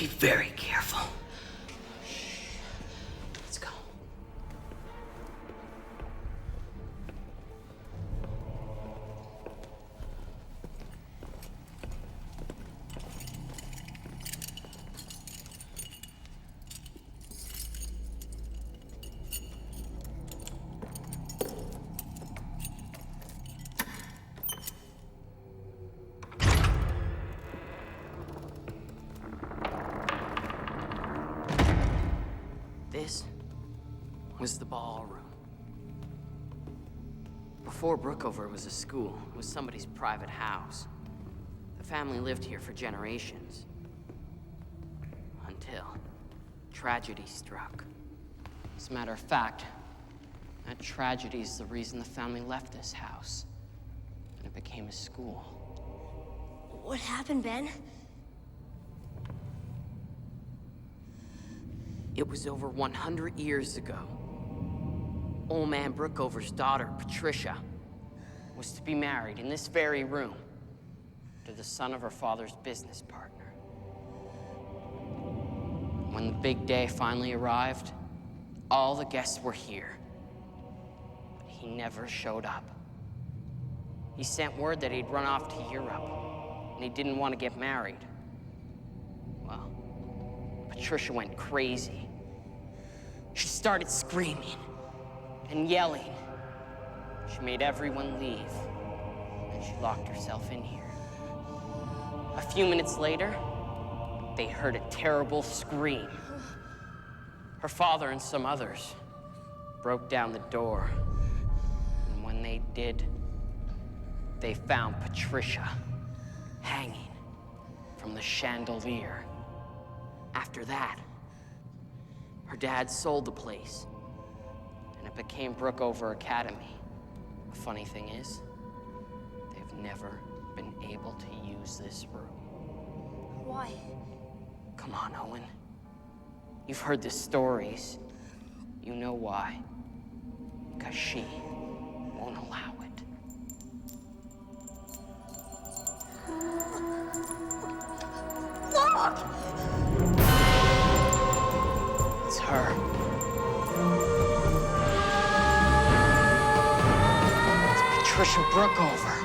Be very careful. Let's go. This was the ballroom. Before Brookover was a school, it was somebody's private house. The family lived here for generations. Until tragedy struck. As a matter of fact, that tragedy is the reason the family left this house. And it became a school. What happened, Ben? It was over 100 years ago. Old man Brookover's daughter, Patricia, was to be married in this very room to the son of her father's business partner. When the big day finally arrived, all the guests were here. But he never showed up. He sent word that he'd run off to Europe, and he didn't want to get married. Well, Patricia went crazy. She started screaming and yelling. She made everyone leave, and she locked herself in here. A few minutes later, they heard a terrible scream. Her father and some others broke down the door, and when they did, they found Patricia hanging from the chandelier. After that, her dad sold the place, and it became Brookover Academy. The funny thing is, they've never been able to use this room. Why? Come on, Owen. You've heard the stories. You know why. Because she won't allow it. Look! It's her. It's Patricia Brookover.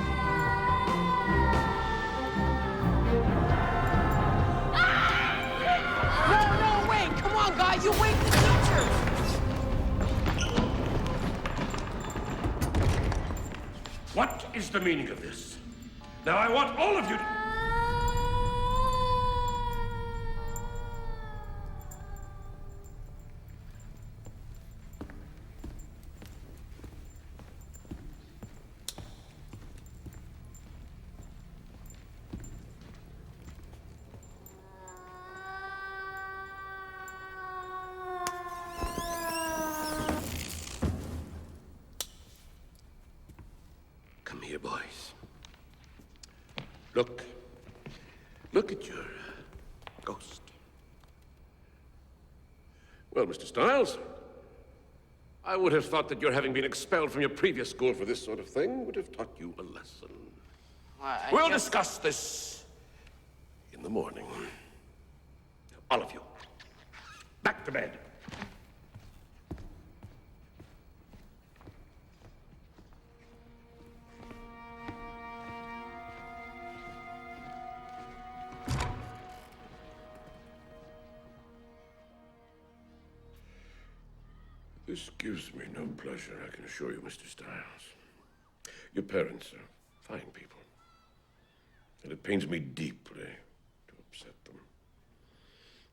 No, wait! Come on, guys! You'll wake the teachers! What is the meaning of this? Now I want all of you to... Come here, boys. Look at your ghost. Well, Mr. Stiles, I would have thought that your having been expelled from your previous school for this sort of thing would have taught you a lesson. We'll discuss this in the morning. All of you, back to bed. This gives me no pleasure, I can assure you, Mr. Stiles. Your parents are fine people, and it pains me deeply to upset them,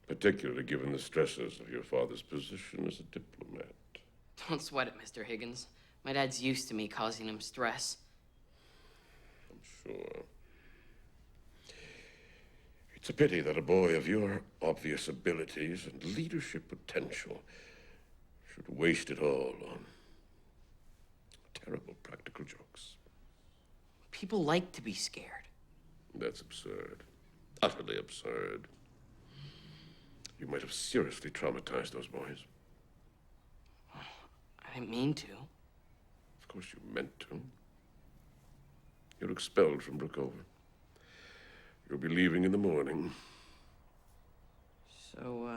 particularly given the stresses of your father's position as a diplomat. Don't sweat it, Mr. Higgins. My dad's used to me causing him stress. I'm sure. It's a pity that a boy of your obvious abilities and leadership potential should waste it all on terrible practical jokes. People like to be scared. That's absurd. Utterly absurd. You might have seriously traumatized those boys. I didn't mean to. Of course you meant to. You're expelled from Brookover. You'll be leaving in the morning. So,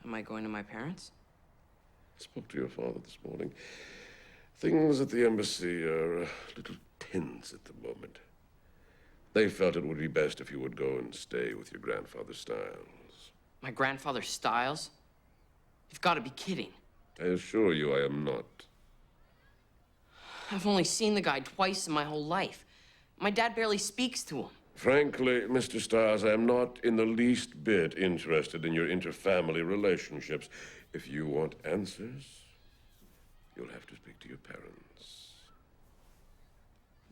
am I going to my parents? I spoke to your father this morning. Things at the embassy are a little tense at the moment. They felt it would be best if you would go and stay with your grandfather Styles. My grandfather Styles? You've got to be kidding. I assure you I am not. I've only seen the guy twice in my whole life. My dad barely speaks to him. Frankly, Mr. Styles, I am not in the least bit interested in your interfamily relationships. If you want answers, you'll have to speak to your parents.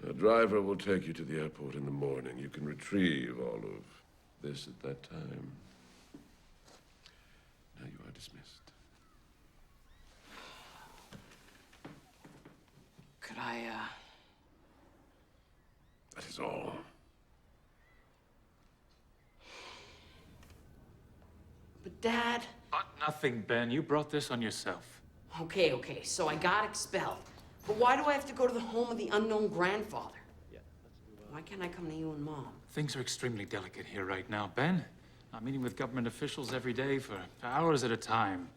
A driver will take you to the airport in the morning. You can retrieve all of this at that time. Now you are dismissed. Could I, That is all. But Dad... But nothing, Ben. You brought this on yourself. Okay, so I got expelled. But why do I have to go to the home of the unknown grandfather? Why can't I come to you and Mom? Things are extremely delicate here right now, Ben. I'm meeting with government officials every day for hours at a time.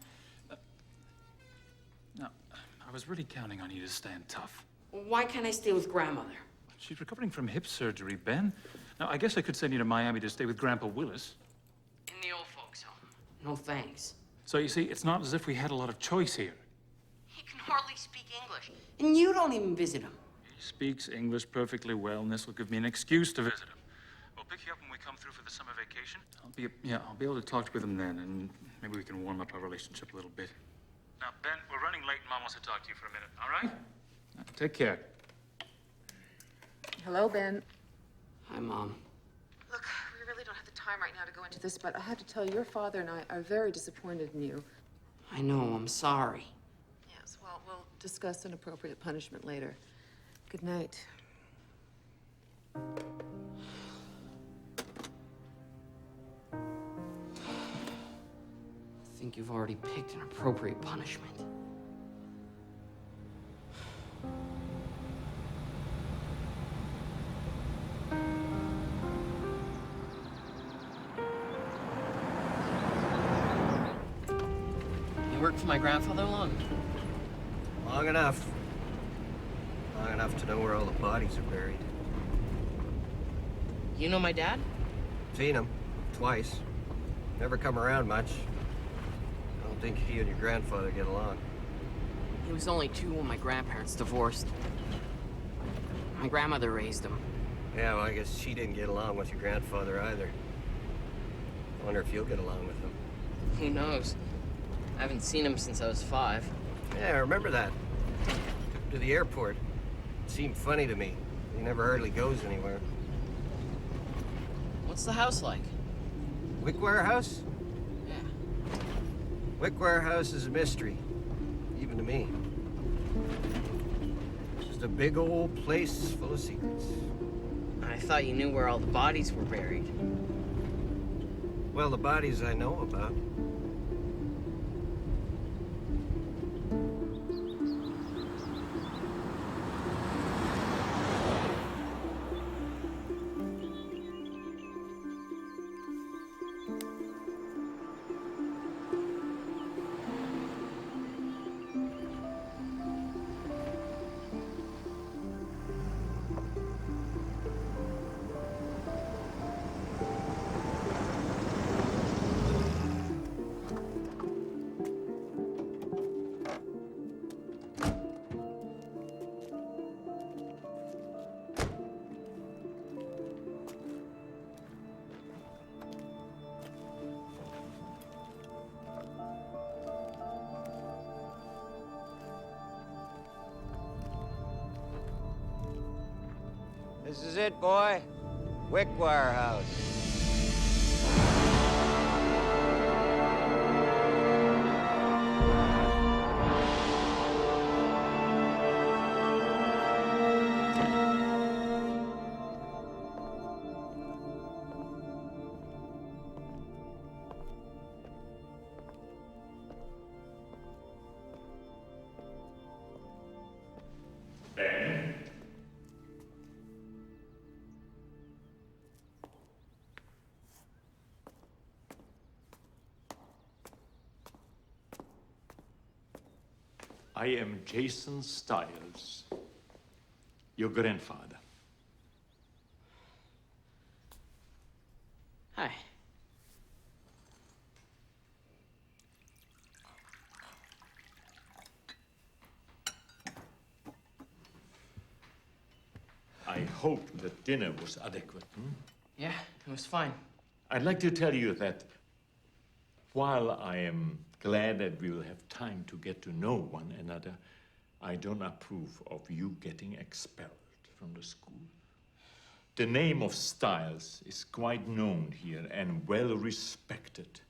Now, I was really counting on you to stand tough. Why can't I stay with Grandmother? She's recovering from hip surgery, Ben. Now, I guess I could send you to Miami to stay with Grandpa Willis. In the old folks' home. No thanks. So, you see, it's not as if we had a lot of choice here. He can hardly speak English. And you don't even visit him. He speaks English perfectly well, and this will give me an excuse to visit him. We'll pick you up when we come through for the summer vacation. I'll be able to talk with him then, and maybe we can warm up our relationship a little bit. Now, Ben, we're running late, and Mom wants to talk to you for a minute, all right? Take care. Hello, Ben. Hi, Mom. Look, we really don't have the time right now to go into this, but I have to tell you, your father and I are very disappointed in you. I know, I'm sorry. Yes, well, we'll discuss an appropriate punishment later. Good night. I think you've already picked an appropriate punishment. You worked for my grandfather long? Long enough. Long enough to know where all the bodies are buried. You know my dad? Seen him. Twice. Never come around much. I don't think he and your grandfather get along. He was only 2 when my grandparents divorced. My grandmother raised him. Yeah, well, I guess she didn't get along with your grandfather either. I wonder if you'll get along with him. Who knows? I haven't seen him since I was 5. Yeah, I remember that. Took him to the airport. It seemed funny to me. He never hardly goes anywhere. What's the house like? Wickware House? Yeah. Wickware House is a mystery. Even to me. Just a big old place full of secrets. I thought you knew where all the bodies were buried. Well, the bodies I know about. This is it, boy. Wickwire House. I am Jason Stiles, your grandfather. Hi. I hope that dinner was adequate. Yeah, it was fine. I'd like to tell you that while I am glad that we will have time to get to know one another, I don't approve of you getting expelled from the school. The name of Stiles is quite known here and well respected.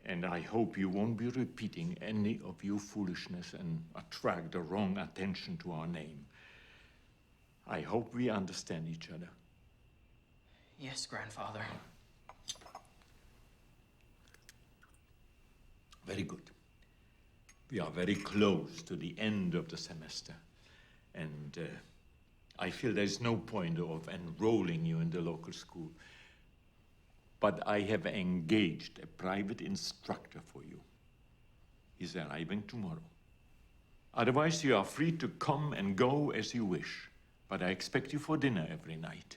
And I hope you won't be repeating any of your foolishness and attract the wrong attention to our name. I hope we understand each other. Yes, grandfather. Very good. We are very close to the end of the semester. And I feel there's no point of enrolling you in the local school. But I have engaged a private instructor for you. He's arriving tomorrow. Otherwise, you are free to come and go as you wish. But I expect you for dinner every night.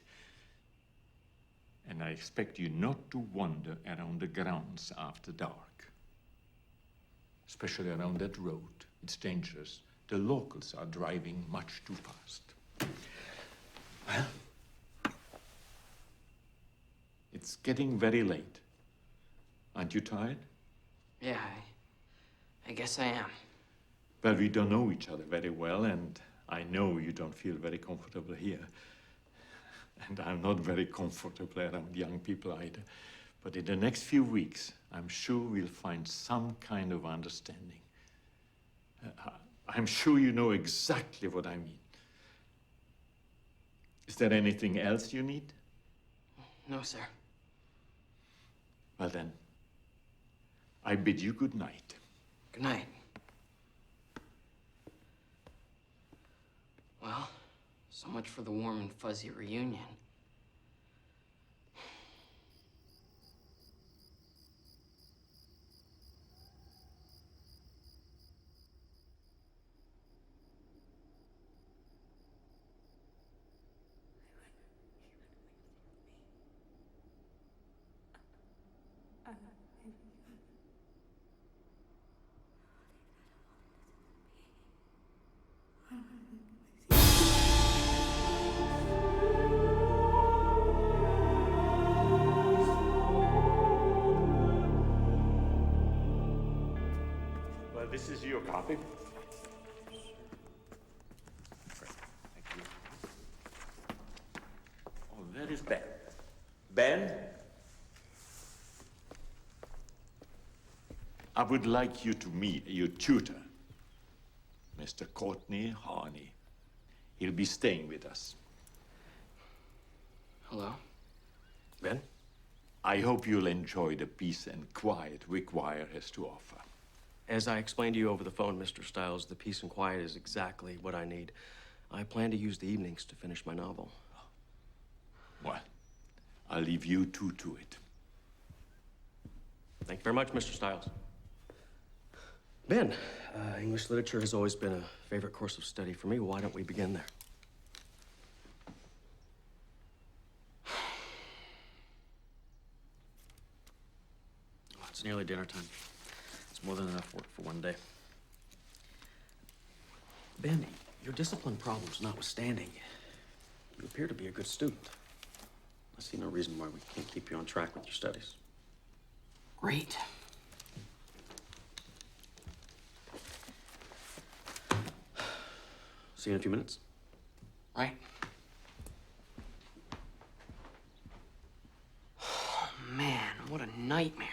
And I expect you not to wander around the grounds after dark. Especially around that road. It's dangerous. The locals are driving much too fast. Well, it's getting very late. Aren't you tired? Yeah, I guess I am. Well, we don't know each other very well, and I know you don't feel very comfortable here. And I'm not very comfortable around young people either. But in the next few weeks, I'm sure we'll find some kind of understanding. I'm sure you know exactly what I mean. Is there anything else you need? No, sir. Well then, I bid you good night. Good night. Well, so much for the warm and fuzzy reunion. Well, this is your copy. Thank you. Oh, that is Ben. Ben? I would like you to meet your tutor, Mr. Courtney Harney. He'll be staying with us. Hello? Ben? I hope you'll enjoy the peace and quiet Wickwire has to offer. As I explained to you over the phone, Mr. Stiles, the peace and quiet is exactly what I need. I plan to use the evenings to finish my novel. Well, I'll leave you two to it. Thank you very much, Mr. Stiles. Ben, English literature has always been a favorite course of study for me. Why don't we begin there? Oh, it's nearly dinner time. It's more than enough work for one day. Ben, your discipline problems notwithstanding, you appear to be a good student. I see no reason why we can't keep you on track with your studies. Great. See you in a few minutes. Right. Oh, man, what a nightmare.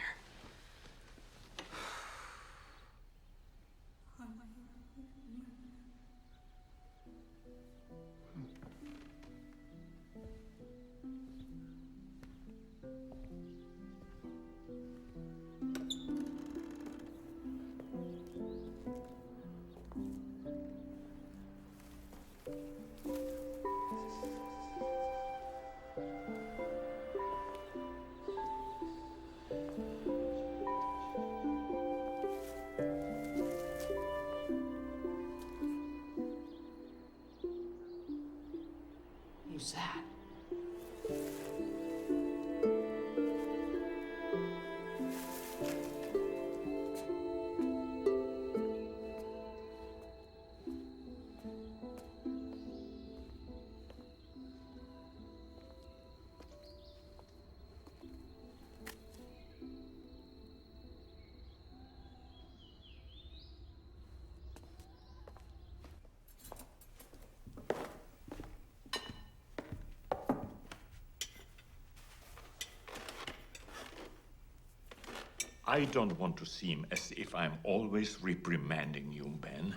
I don't want to seem as if I'm always reprimanding you, Ben.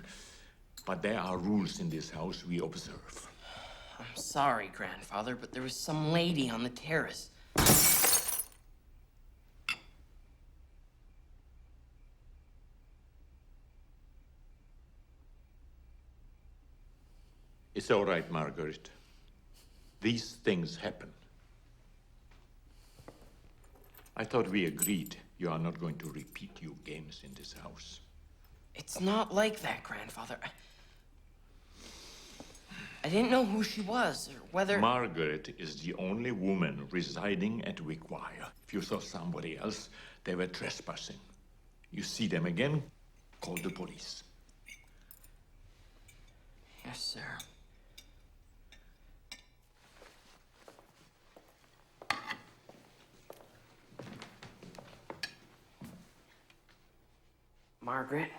But there are rules in this house we observe. I'm sorry, Grandfather, but there was some lady on the terrace. It's all right, Margaret. These things happen. I thought we agreed you are not going to repeat your games in this house. It's not like that, Grandfather. I didn't know who she was, or whether... Margaret is the only woman residing at Wickwire. If you saw somebody else, they were trespassing. You see them again, call the police. Yes, sir. Margaret?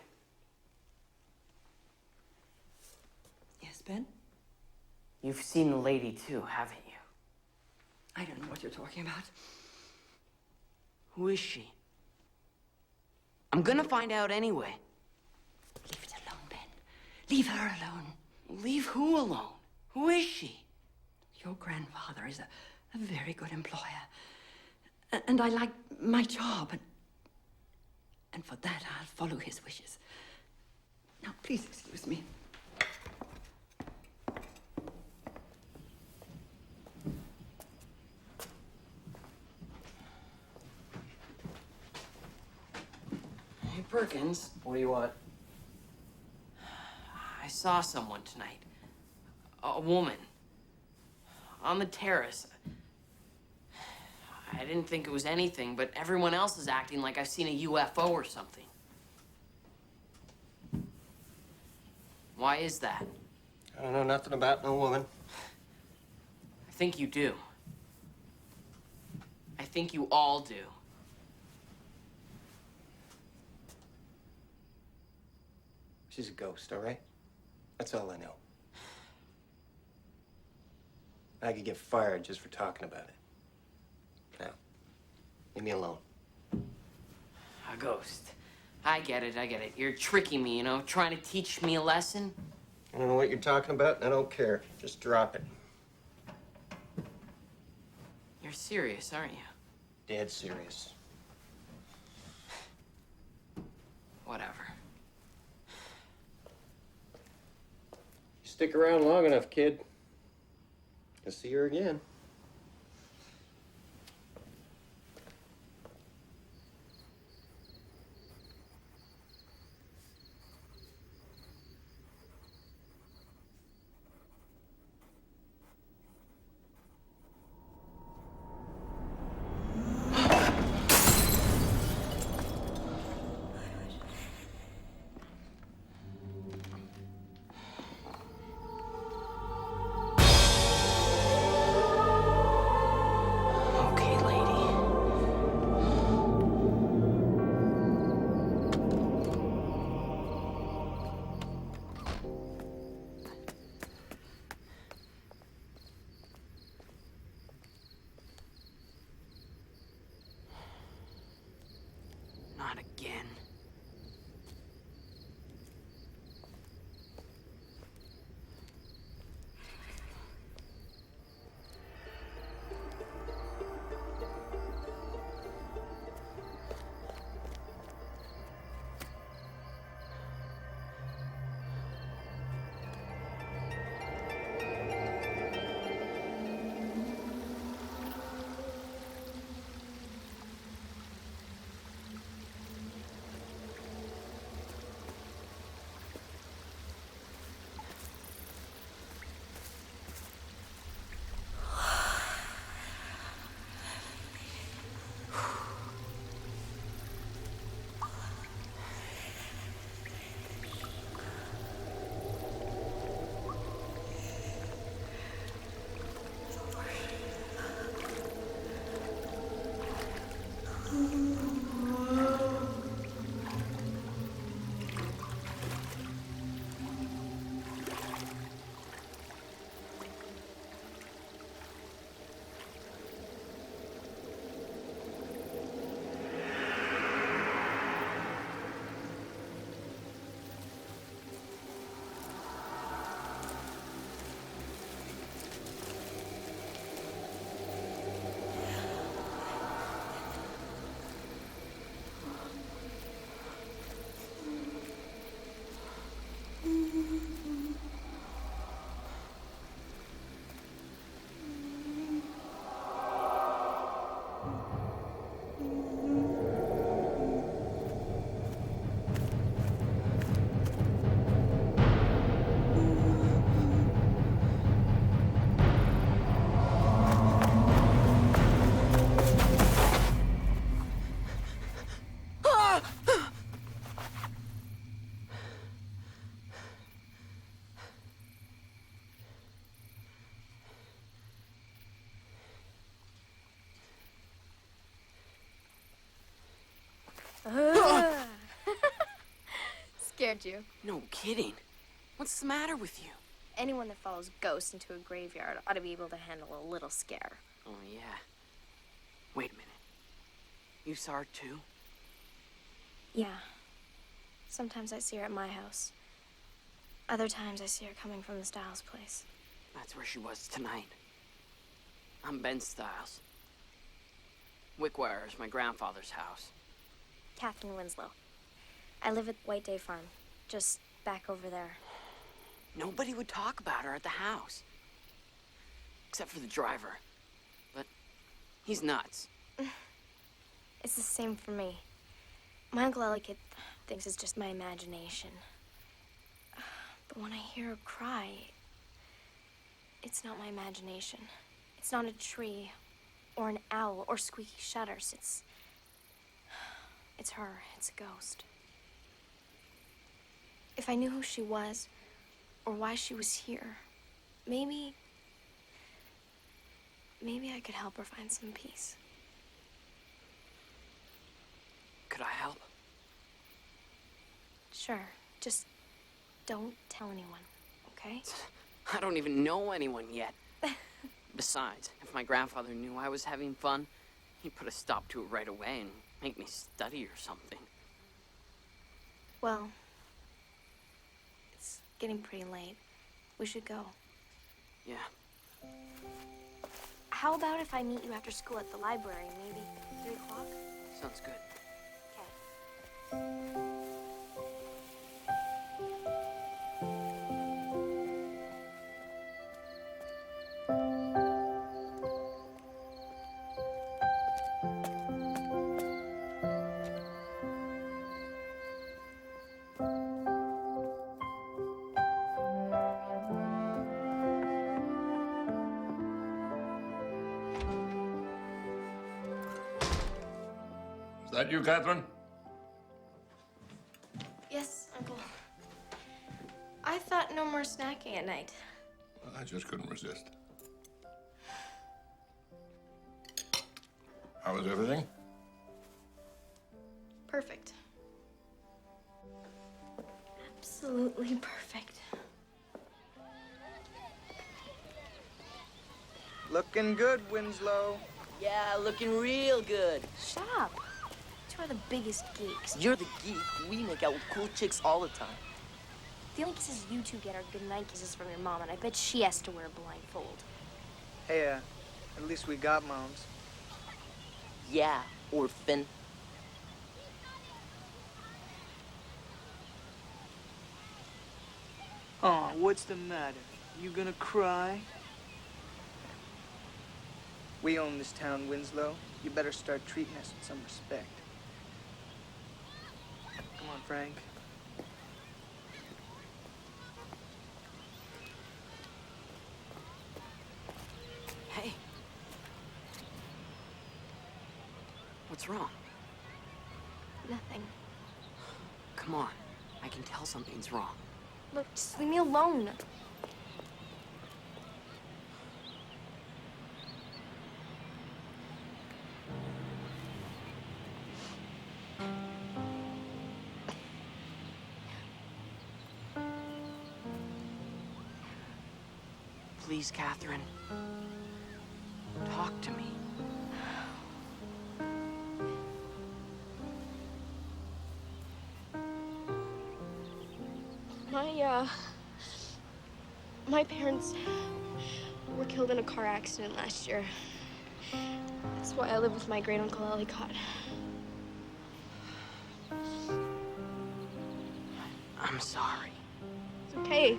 Yes, Ben? You've seen the lady too, haven't you? I don't know what you're talking about. Who is she? I'm gonna find out anyway. Leave it alone, Ben. Leave her alone. Leave who alone? Who is she? Your grandfather is a very good employer. And I like my job. And for that, I'll follow his wishes. Now, please excuse me. Hey, Perkins. What do you want? I saw someone tonight. A woman. On the terrace. I didn't think it was anything, but everyone else is acting like I've seen a UFO or something. Why is that? I don't know nothing about no woman. I think you do. I think you all do. She's a ghost, all right? That's all I know. I could get fired just for talking about it. Now, leave me alone. A ghost. I get it, I get it. You're tricking me, you know, trying to teach me a lesson. I don't know what you're talking about, and I don't care. Just drop it. You're serious, aren't you? Dead serious. Whatever. You stick around long enough, kid, you'll see her again. Okay, lady. Not again. Scared you. No kidding. What's the matter with you? Anyone that follows ghosts into a graveyard ought to be able to handle a little scare. Oh, yeah. Wait a minute. You saw her too? Yeah. Sometimes I see her at my house. Other times I see her coming from the Styles place. That's where she was tonight. I'm Ben Styles. Wickwire is my grandfather's house. Katherine Winslow. I live at White Day Farm, just back over there. Nobody would talk about her at the house. Except for the driver. But he's nuts. It's the same for me. My Uncle Ellicott thinks it's just my imagination. But when I hear her cry, it's not my imagination. It's not a tree, or an owl, or squeaky shutters. It's her. It's a ghost. If I knew who she was, or why she was here, maybe I could help her find some peace. Could I help? Sure. Just don't tell anyone, okay? I don't even know anyone yet. Besides, if my grandfather knew I was having fun, he'd put a stop to it right away and make me study or something. Well, it's getting pretty late. We should go. Yeah. How about if I meet you after school at the library, maybe 3 o'clock? Sounds good. Okay. Is that you, Katherine? Yes, Uncle. I thought no more snacking at night. I just couldn't resist. How is everything? Perfect. Absolutely perfect. Looking good, Winslow. Yeah, looking real good. Shut up. You are the biggest geeks. You're the geek. We make out with cool chicks all the time. The only kisses you two get are goodnight kisses from your mom, and I bet she has to wear a blindfold. Hey, at least we got moms. Yeah, orphan. Aw, what's the matter? You gonna cry? We own this town, Winslow. You better start treating us with some respect. Come on, Frank. Hey. What's wrong? Nothing. Come on. I can tell something's wrong. Look, just leave me alone. Please, Katherine. Talk to me. My parents were killed in a car accident last year. That's why I live with my great uncle Ellicott. I'm sorry. It's okay.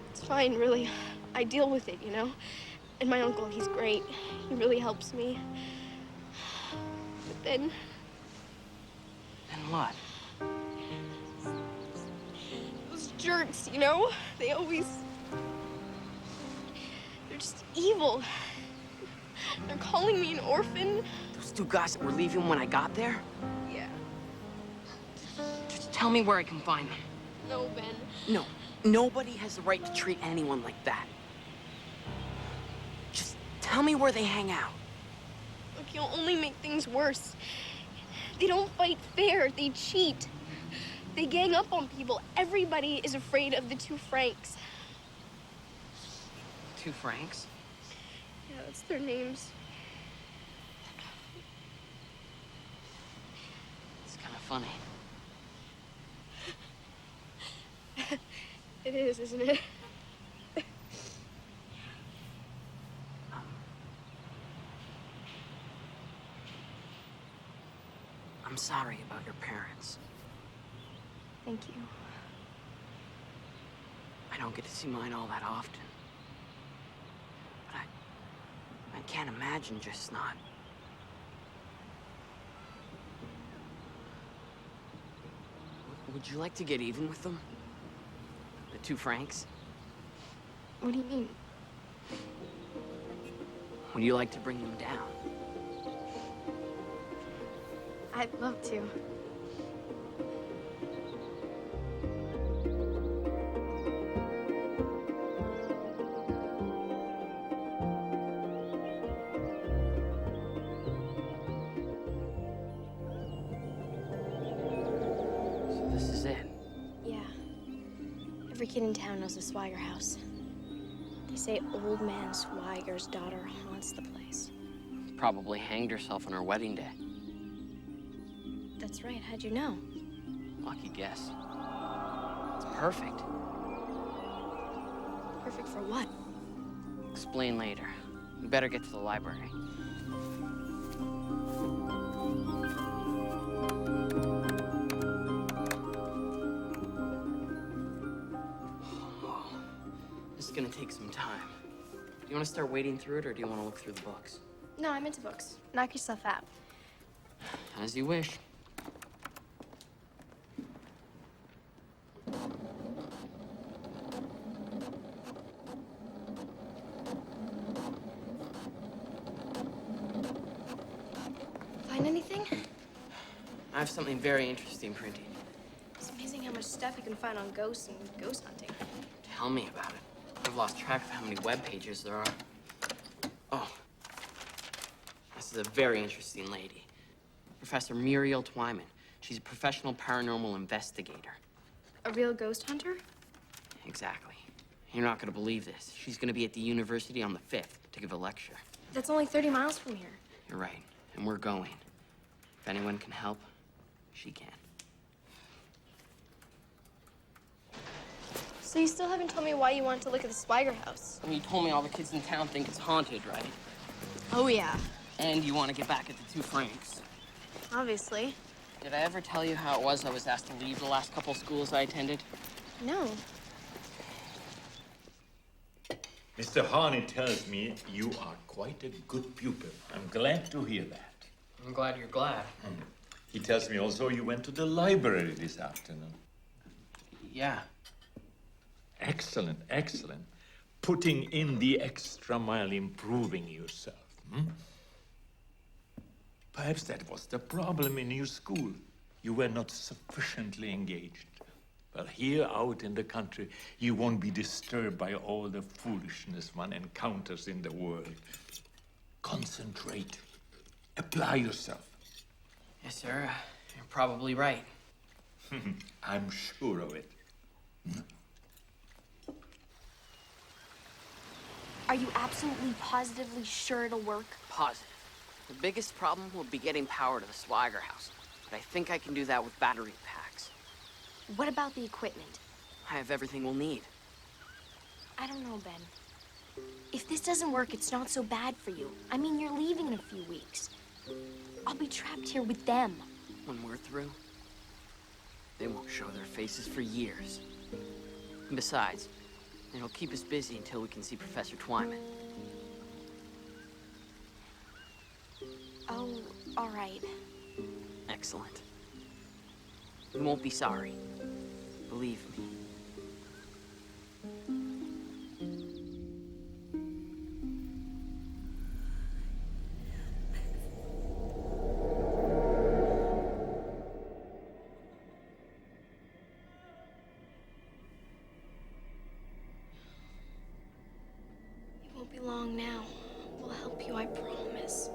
It's fine, really. I deal with it, you know? And my uncle, he's great. He really helps me. But then... Then what? Those jerks, you know? They always... They're just evil. They're calling me an orphan. Those 2 guys that were leaving when I got there? Yeah. Just tell me where I can find them. No, Ben. No. Nobody has the right to treat anyone like that. Just tell me where they hang out. Look, you'll only make things worse. They don't fight fair. They cheat. They gang up on people. Everybody is afraid of the two Franks. 2 Franks? Yeah, that's their names. It's kind of funny. It is, isn't it? I'm sorry about your parents. Thank you. I don't get to see mine all that often. But I can't imagine just not. Would you like to get even with them? The 2 Franks? What do you mean? Would you like to bring them down? I'd love to. So this is it. Yeah. Every kid in town knows the Swagger house. They say old man Swagger's daughter haunts the place. Probably hanged herself on her wedding day. That's right. How'd you know? Lucky guess. It's perfect. Perfect for what? Explain later. We better get to the library. This is gonna take some time. Do you want to start wading through it, or do you want to look through the books? No, I'm into books. Knock yourself out. As you wish. Find anything? I have something very interesting printing. It's amazing how much stuff you can find on ghosts and ghost hunting. Tell me about it. I've lost track of how many web pages there are. Oh. This is a very interesting lady. Professor Muriel Twyman. She's a professional paranormal investigator. A real ghost hunter? Exactly. You're not gonna believe this. She's gonna be at the university on the 5th to give a lecture. That's only 30 miles from here. You're right, and we're going. If anyone can help, she can. So you still haven't told me why you wanted to look at the Swagger house. And you told me all the kids in town think it's haunted, right? Oh, yeah. And you want to get back at the 2 Franks. Obviously. Did I ever tell you how it was I was asked to leave the last couple schools I attended? No. Mr. Harney tells me you are quite a good pupil. I'm glad to hear that. I'm glad you're glad. He tells me also you went to the library this afternoon. Yeah. Excellent, excellent. Putting in the extra mile, improving yourself. Perhaps that was the problem in your school. You were not sufficiently engaged. Well, here out in the country, you won't be disturbed by all the foolishness one encounters in the world. Concentrate. Apply yourself. Yes, sir. You're probably right. I'm sure of it. Are you absolutely positively sure it'll work? Positive. The biggest problem will be getting power to the Swagger house. But I think I can do that with battery packs. What about the equipment? I have everything we'll need. I don't know, Ben. If this doesn't work, it's not so bad for you. I mean, you're leaving in a few weeks. I'll be trapped here with them. When we're through, they won't show their faces for years. And besides, it'll keep us busy until we can see Professor Twyman. Oh, all right. Excellent. You won't be sorry. Believe me. It won't be long now. We'll help you, I promise.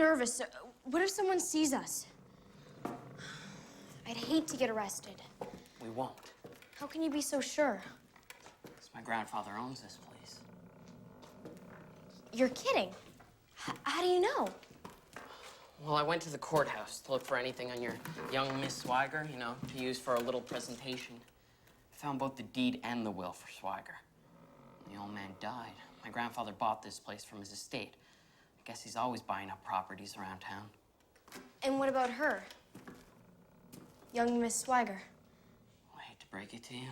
nervous. What if someone sees us? I'd hate to get arrested. We won't. How can you be so sure? Because my grandfather owns this place. You're kidding. How do you know? Well, I went to the courthouse to look for anything on your young Miss Swagger, you know, to use for a little presentation. I found both the deed and the will for Swagger. The old man died. My grandfather bought this place from his estate. I guess he's always buying up properties around town. And what about her? Young Miss Swagger. I hate to break it to you.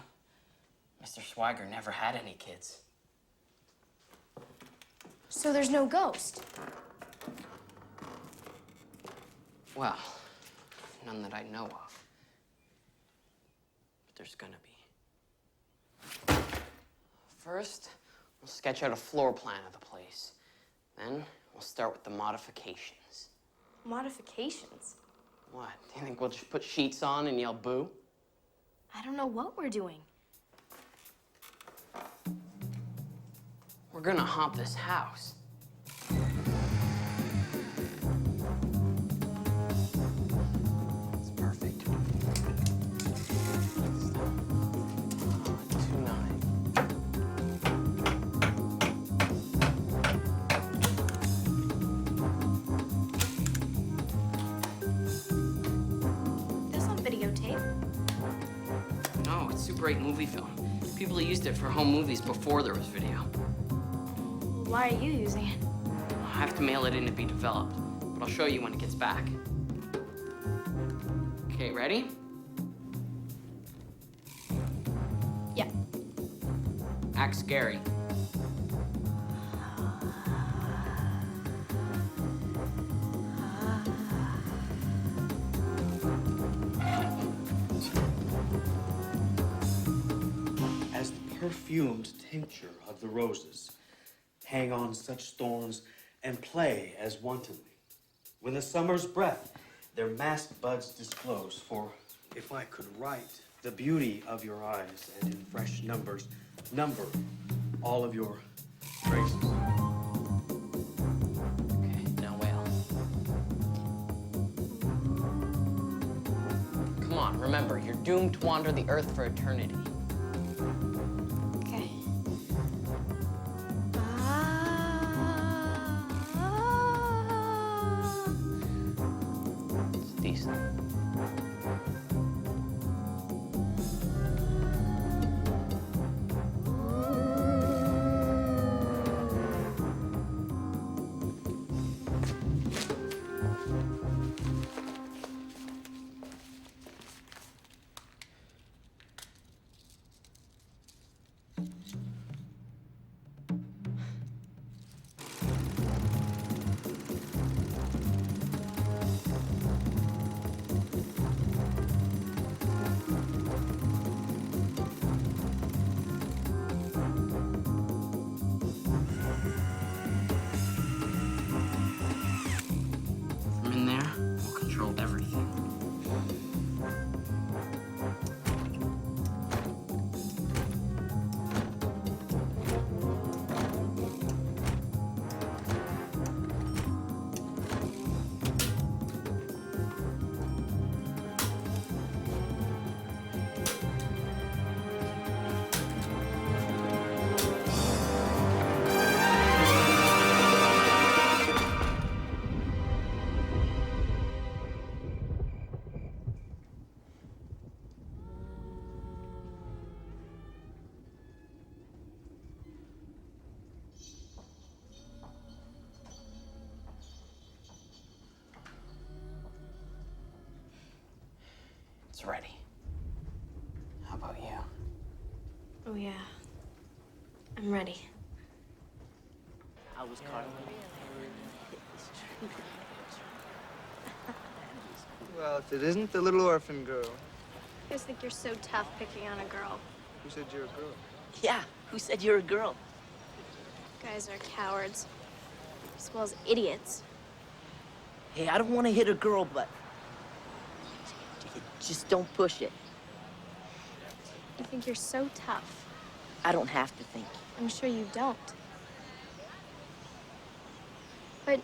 Mr. Swagger never had any kids. So there's no ghost? Well, none that I know of. But there's gonna be. First, we'll sketch out a floor plan of the place. Then, we'll start with the modifications. Modifications? What? Do you think we'll just put sheets on and yell boo? I don't know what we're doing. We're gonna haunt this house. It's perfect. 2-9. That's not videotape. No, it's Super 8 movie film. People used it for home movies before there was video. Why are you using it? I have to mail it in to be developed, but I'll show you when it gets back. Okay, ready? Yeah. Act scary. As the perfumed tincture of the roses, hang on such thorns and play as wantonly. When the summer's breath their masked buds disclose, for if I could write the beauty of your eyes and in fresh numbers number all of your graces. Okay, now wail. Come on, remember, you're doomed to wander the earth for eternity. Okay. It's decent. From in there, we'll control everything. It's ready. How about you? Oh, yeah. I'm ready. I was caught. Well, if it isn't the little orphan girl. You guys think you're so tough picking on a girl. Who said you're a girl? Yeah, who said you're a girl? You guys are cowards. As well as idiots. Hey, I don't want to hit a girl, but just don't push it. You think you're so tough. I don't have to think. I'm sure you don't. But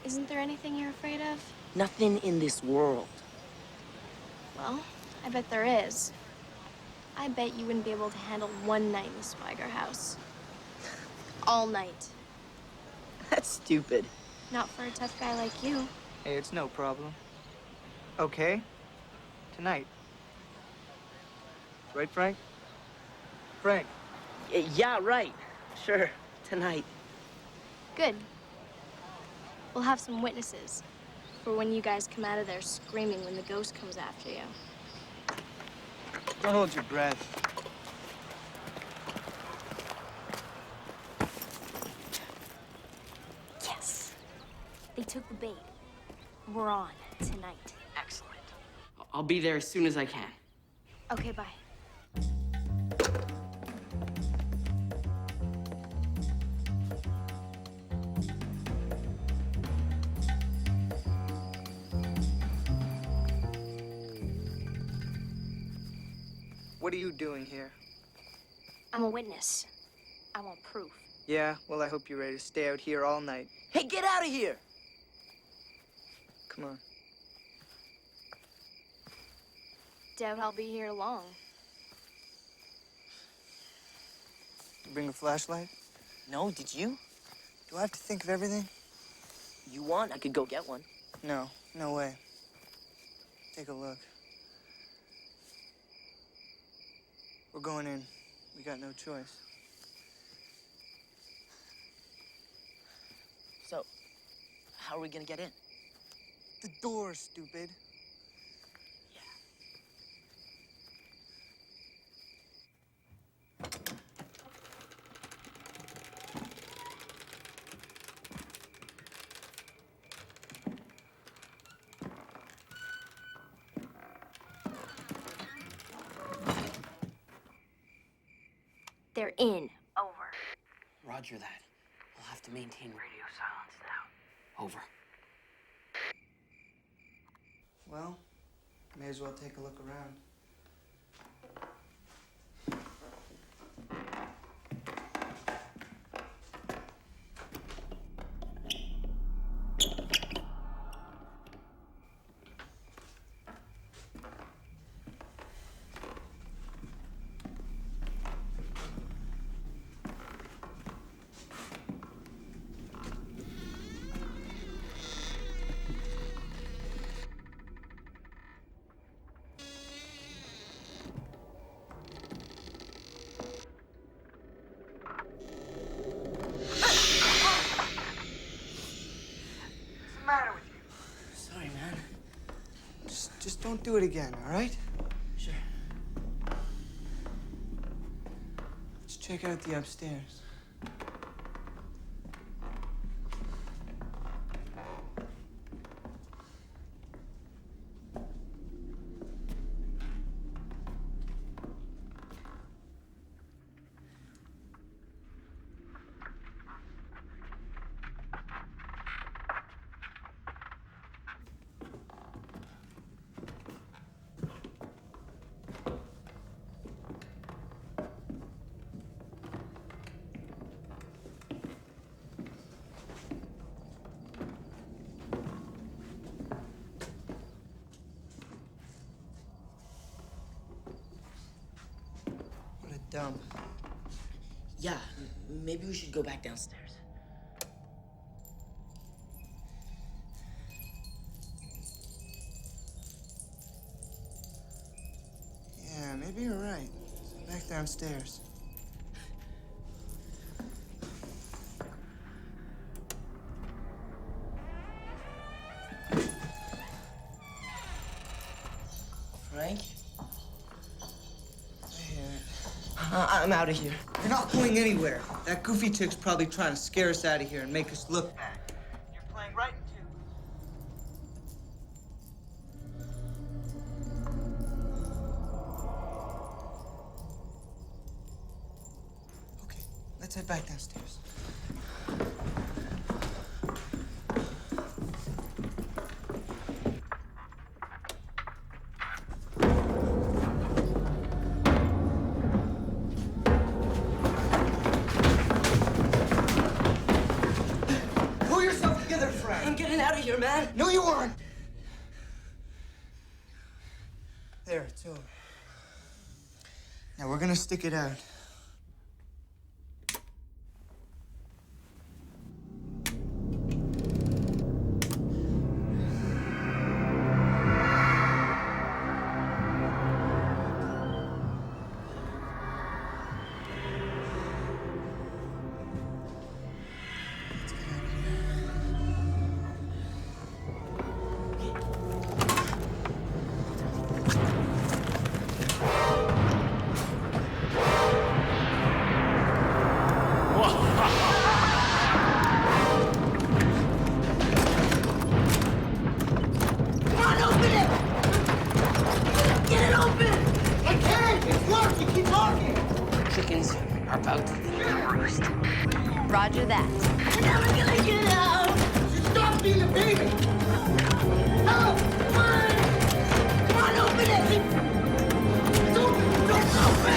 Isn't there anything you're afraid of? Nothing in this world. Well, I bet there is. I bet you wouldn't be able to handle one night in the Swagger house. All night. That's stupid. Not for a tough guy like you. Hey, it's no problem. Okay? Tonight. Right, Frank? Frank. Yeah, right. Sure. Tonight. Good. We'll have some witnesses for when you guys come out of there screaming when the ghost comes after you. Don't hold your breath. Yes. They took the bait. We're on tonight. Excellent. I'll be there as soon as I can. Okay, bye. What are you doing here? I'm a witness. I want proof. Yeah, well, I hope you're ready to stay out here all night. Hey, get out of here! Come on. Doubt I'll be here long. You bring a flashlight? No, did you? Do I have to think of everything? You want? I could go get one. No, no way. Take a look. We're going in. We got no choice. So, how are we gonna get in? The door, stupid. They're in. Over. Roger that. I'll have to maintain radio silence now. Over. Well, may as well take a look around. Just don't do it again, all right? Sure. Let's check out the upstairs. Dump. Yeah, maybe we should go back downstairs. Yeah, maybe you're right. Back downstairs. Frank? I'm out of here. You're not going anywhere. That goofy chick's probably trying to scare us out of here and make us look bad. You're playing right into it. Okay, let's head back downstairs. out of here, man. No, you weren't. There, it's over. Now we're gonna stick it out. Chickens are about to leave the roost. Roger that. We're never gonna get out! Just stop being a baby! Help! Come on! Come on, open it! It's open! Don't open!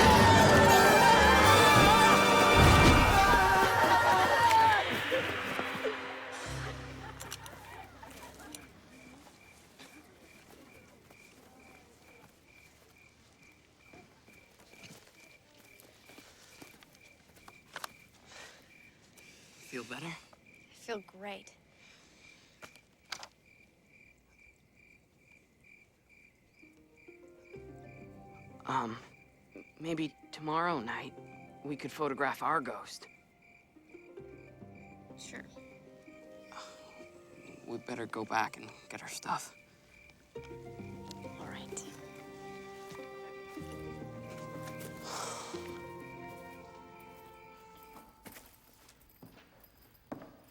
Feel better? I feel great. Maybe tomorrow night we could photograph our ghost. Sure. We better go back and get our stuff. All right.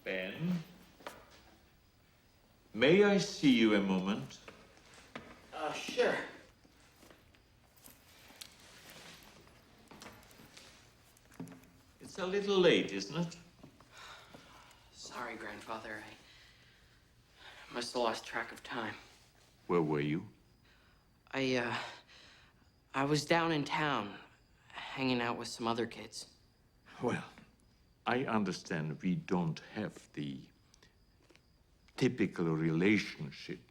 Ben? May I see you a moment? Sure. It's a little late, isn't it? Sorry, Grandfather. I must have lost track of time. Where were you? I was down in town, hanging out with some other kids. Well, I understand we don't have the typical relationship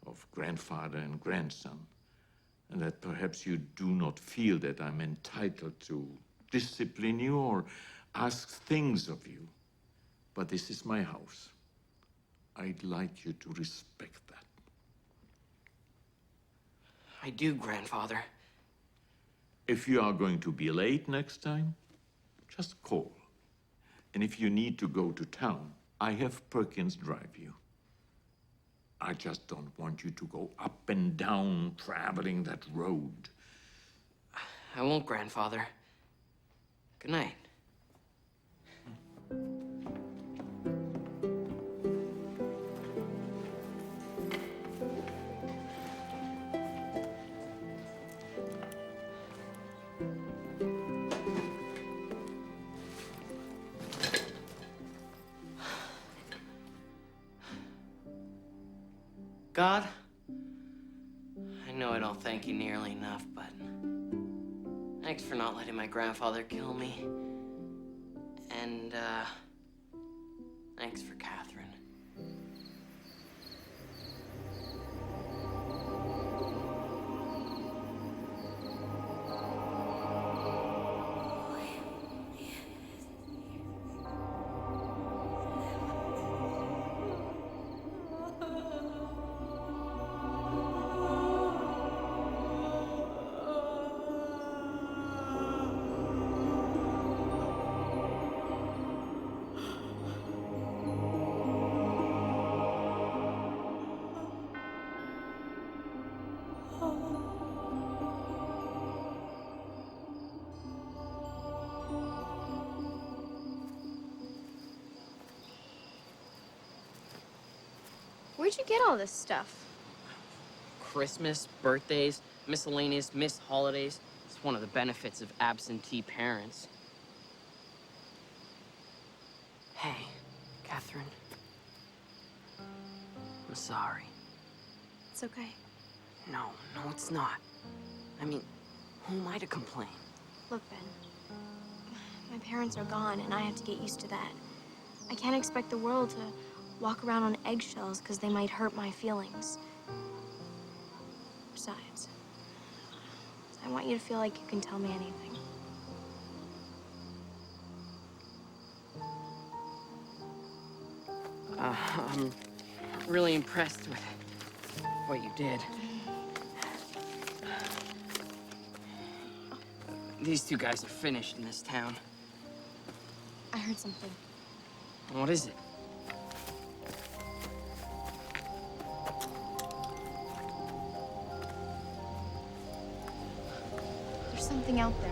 of grandfather and grandson, and that perhaps you do not feel that I'm entitled to discipline you or ask things of you. But this is my house. I'd like you to respect that. I do, Grandfather. If you are going to be late next time, just call. And if you need to go to town, I have Perkins drive you. I just don't want you to go up and down traveling that road. I won't, Grandfather. Good night. God, I know I don't thank you nearly enough, but thanks for not letting my grandfather kill me. And, thanks for Katherine. Where'd you get all this stuff? Christmas, birthdays, miscellaneous missed holidays. It's one of the benefits of absentee parents. Hey, Katherine. I'm sorry. It's okay. No, it's not. I mean, who am I to complain? Look, Ben. My parents are gone, and I have to get used to that. I can't expect the world to walk around on eggshells because they might hurt my feelings. Besides, I want you to feel like you can tell me anything. I'm really impressed with what you did. These two guys are finished in this town. I heard something. What is it? There's something out there.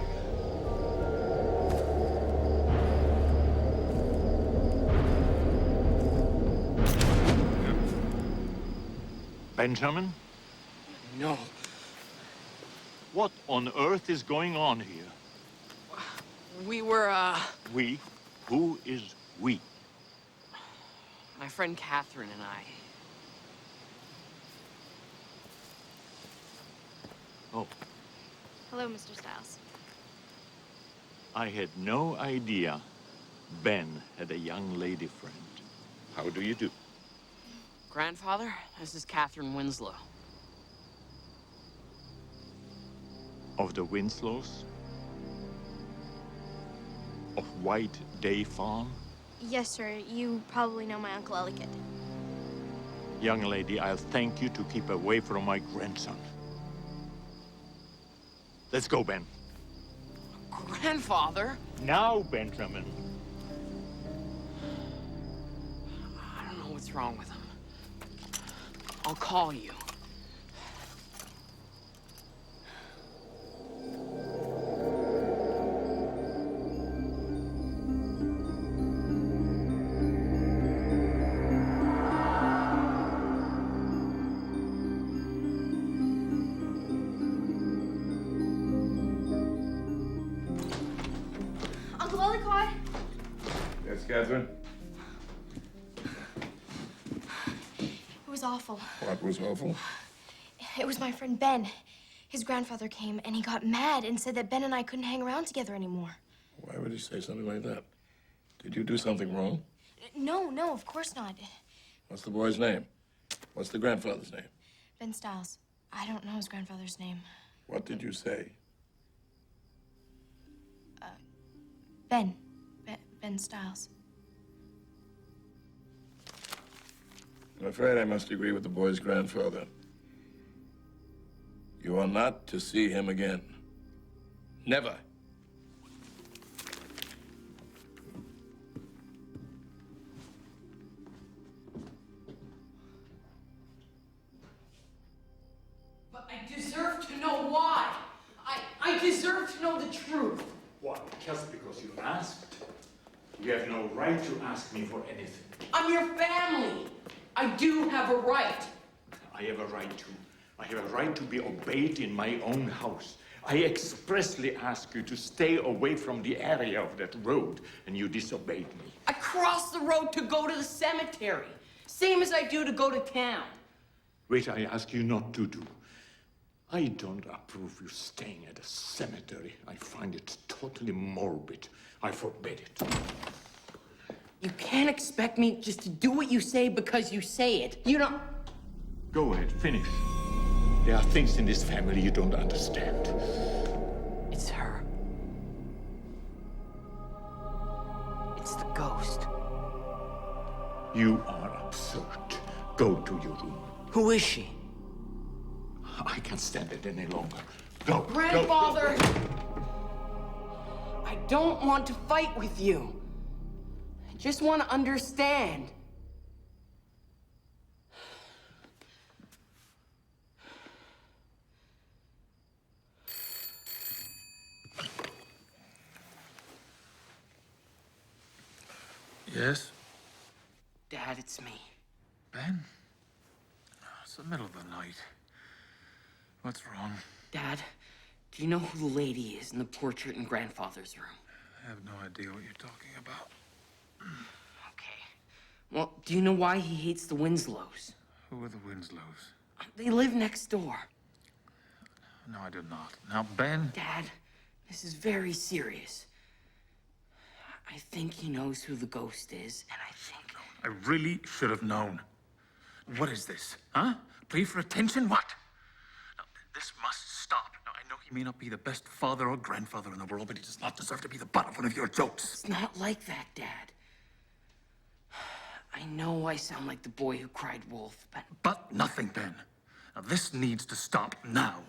Benjamin? No. What on earth is going on here? We were, We? Who is we? my friend Katherine and I. Oh, Hello, Mr. Stiles. I had no idea Ben had a young lady friend. How do you do? Grandfather, this is Katherine Winslow. Of the Winslows? Of White Day Farm? Yes, sir. You probably know my Uncle Ellicott. Young lady, I'll thank you to keep away from my grandson. Let's go, Ben. Grandfather? Now, Benjamin. I don't know what's wrong with him. I'll call you. Uncle Ellicott? Yes, Catherine? It was awful. What was awful? It was my friend Ben. His grandfather came and he got mad and said that Ben and I couldn't hang around together anymore. Why would he say something like that? Did you do something wrong? No, of course not. What's the boy's name? What's the grandfather's name? Ben Stiles. I don't know his grandfather's name. What did you say? Ben. Ben Stiles. I'm afraid I must agree with the boy's grandfather. You are not to see him again. Never. But I deserve to know why. I deserve to know the truth. What? Just because you asked? You have no right to ask me for anything. I'm your family. I do have a right. I have a right to. I have a right to be obeyed in my own house. I expressly ask you to stay away from the area of that road, and you disobeyed me. I crossed the road to go to the cemetery, same as I do to go to town. Which I ask you not to do. I don't approve you staying at a cemetery. I find it totally morbid. I forbid it. You can't expect me just to do what you say because you say it. You know... Go ahead, finish. There are things in this family you don't understand. It's her. It's the ghost. You are absurd. Go to your room. Who is she? I can't stand it any longer. Go. Grandfather! I don't want to fight with you. I just want to understand. Yes? Dad, it's me. Ben? It's the middle of the night. What's wrong? Dad, do you know who the lady is in the portrait in Grandfather's room? I have no idea what you're talking about. Okay. Well, do you know why he hates the Winslows? Who are the Winslows? They live next door. No, I do not. Now, Ben... Dad, this is very serious. I think he knows who the ghost is, and I think... I really should have known. What is this, huh? Plea for attention? What? Now, this must stop. Now, I know he may not be the best father or grandfather in the world, but he does not deserve to be the butt of one of your jokes. It's not like that, Dad. I know I sound like the boy who cried wolf, but... But nothing, Ben. Now, this needs to stop now.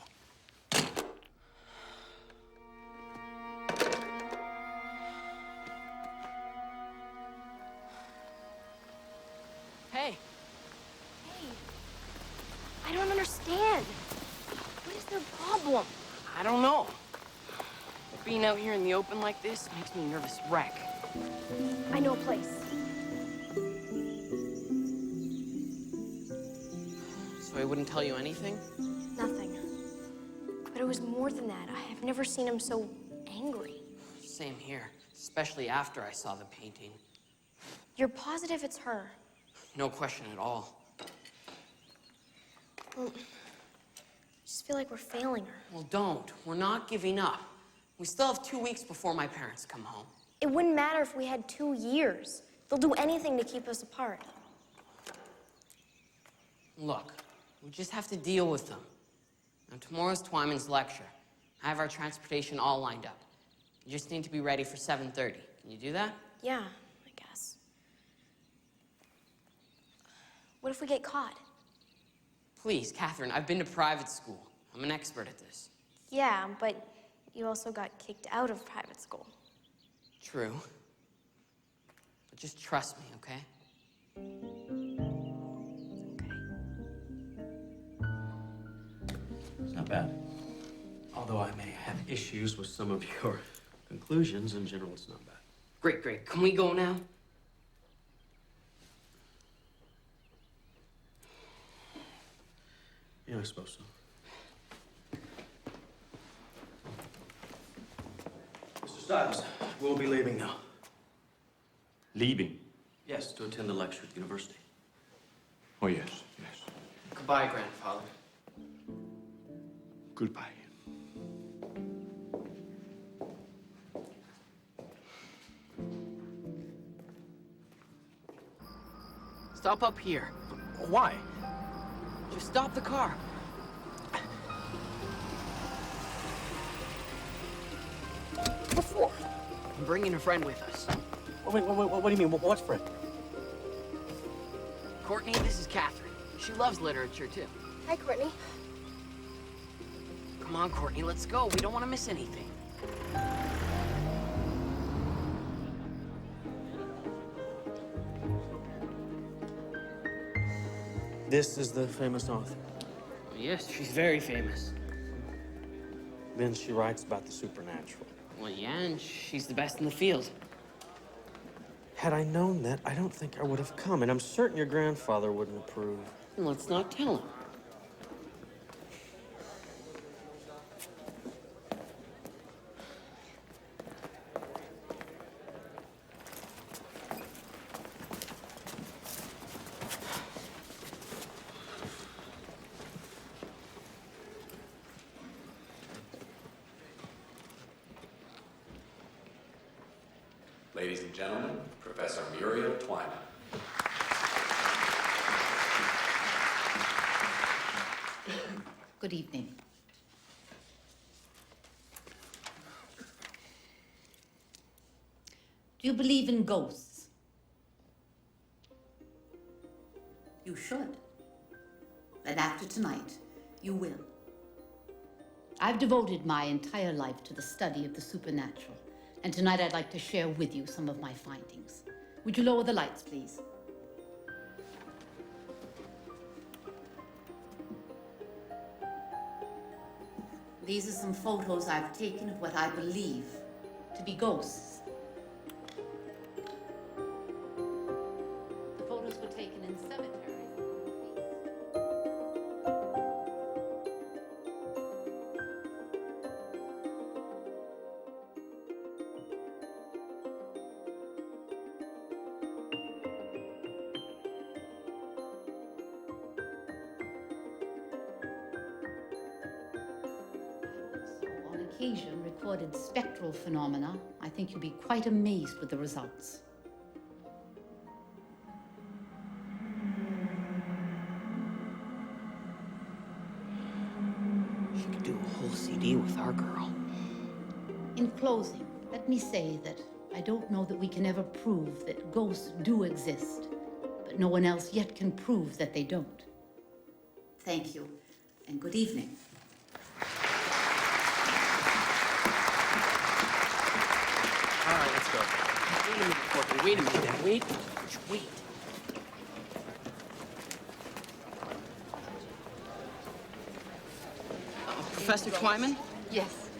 Hey! Hey, I don't understand. What is their problem? I don't know. Being out here in the open like this makes me a nervous wreck. I know a place. So he wouldn't tell you anything? Nothing. But it was more than that. I have never seen him so angry. Same here, especially after I saw the painting. You're positive it's her? No question at all. Well, I just feel like we're failing her. Well, don't. We're not giving up. We still have 2 weeks before my parents come home. It wouldn't matter if we had 2 years. They'll do anything to keep us apart. Look, we just have to deal with them. Now, tomorrow's Twyman's lecture. I have our transportation all lined up. You just need to be ready for 7:30. Can you do that? Yeah, I guess. What if we get caught? Please, Katherine, I've been to private school. I'm an expert at this. Yeah, but you also got kicked out of private school. True. But just trust me, okay? It's not bad. Although I may have issues with some of your conclusions, in general, it's not bad. Great, great. Can we go now? Yeah, I suppose so. Mr. Stiles, we'll be leaving now. Leaving? Yes, to attend the lecture at the university. Oh, yes, yes. Goodbye, grandfather. Goodbye. Stop up here. Why? Just stop the car. What for? I'm bringing a friend with us. Wait, what do you mean? What's friend? Courtney, this is Katherine. She loves literature, too. Hi, Courtney. Come on, Courtney, let's go. We don't want to miss anything. This is the famous author. Yes, she's very famous. Then she writes about the supernatural. Well, yeah, and she's the best in the field. Had I known that, I don't think I would have come, and I'm certain your grandfather wouldn't approve. Let's not tell him. Ladies and gentlemen, Professor Muriel Twyman. Good evening. Do you believe in ghosts? You should. And after tonight, you will. I've devoted my entire life to the study of the supernatural. And tonight I'd like to share with you some of my findings. Would you lower the lights, please? These are some photos I've taken of what I believe to be ghosts. The photos were taken in cemeteries. Occasion recorded spectral phenomena. I think you'll be quite amazed with the results. you could do a whole CD with our girl. In closing, let me say that I don't know that we can ever prove that ghosts do exist, but no one else yet can prove that they don't. Thank you, and good evening. All right, let's go. Wait a minute, Courtney. Wait a minute. Wait. Wait. Professor Twyman? Yes.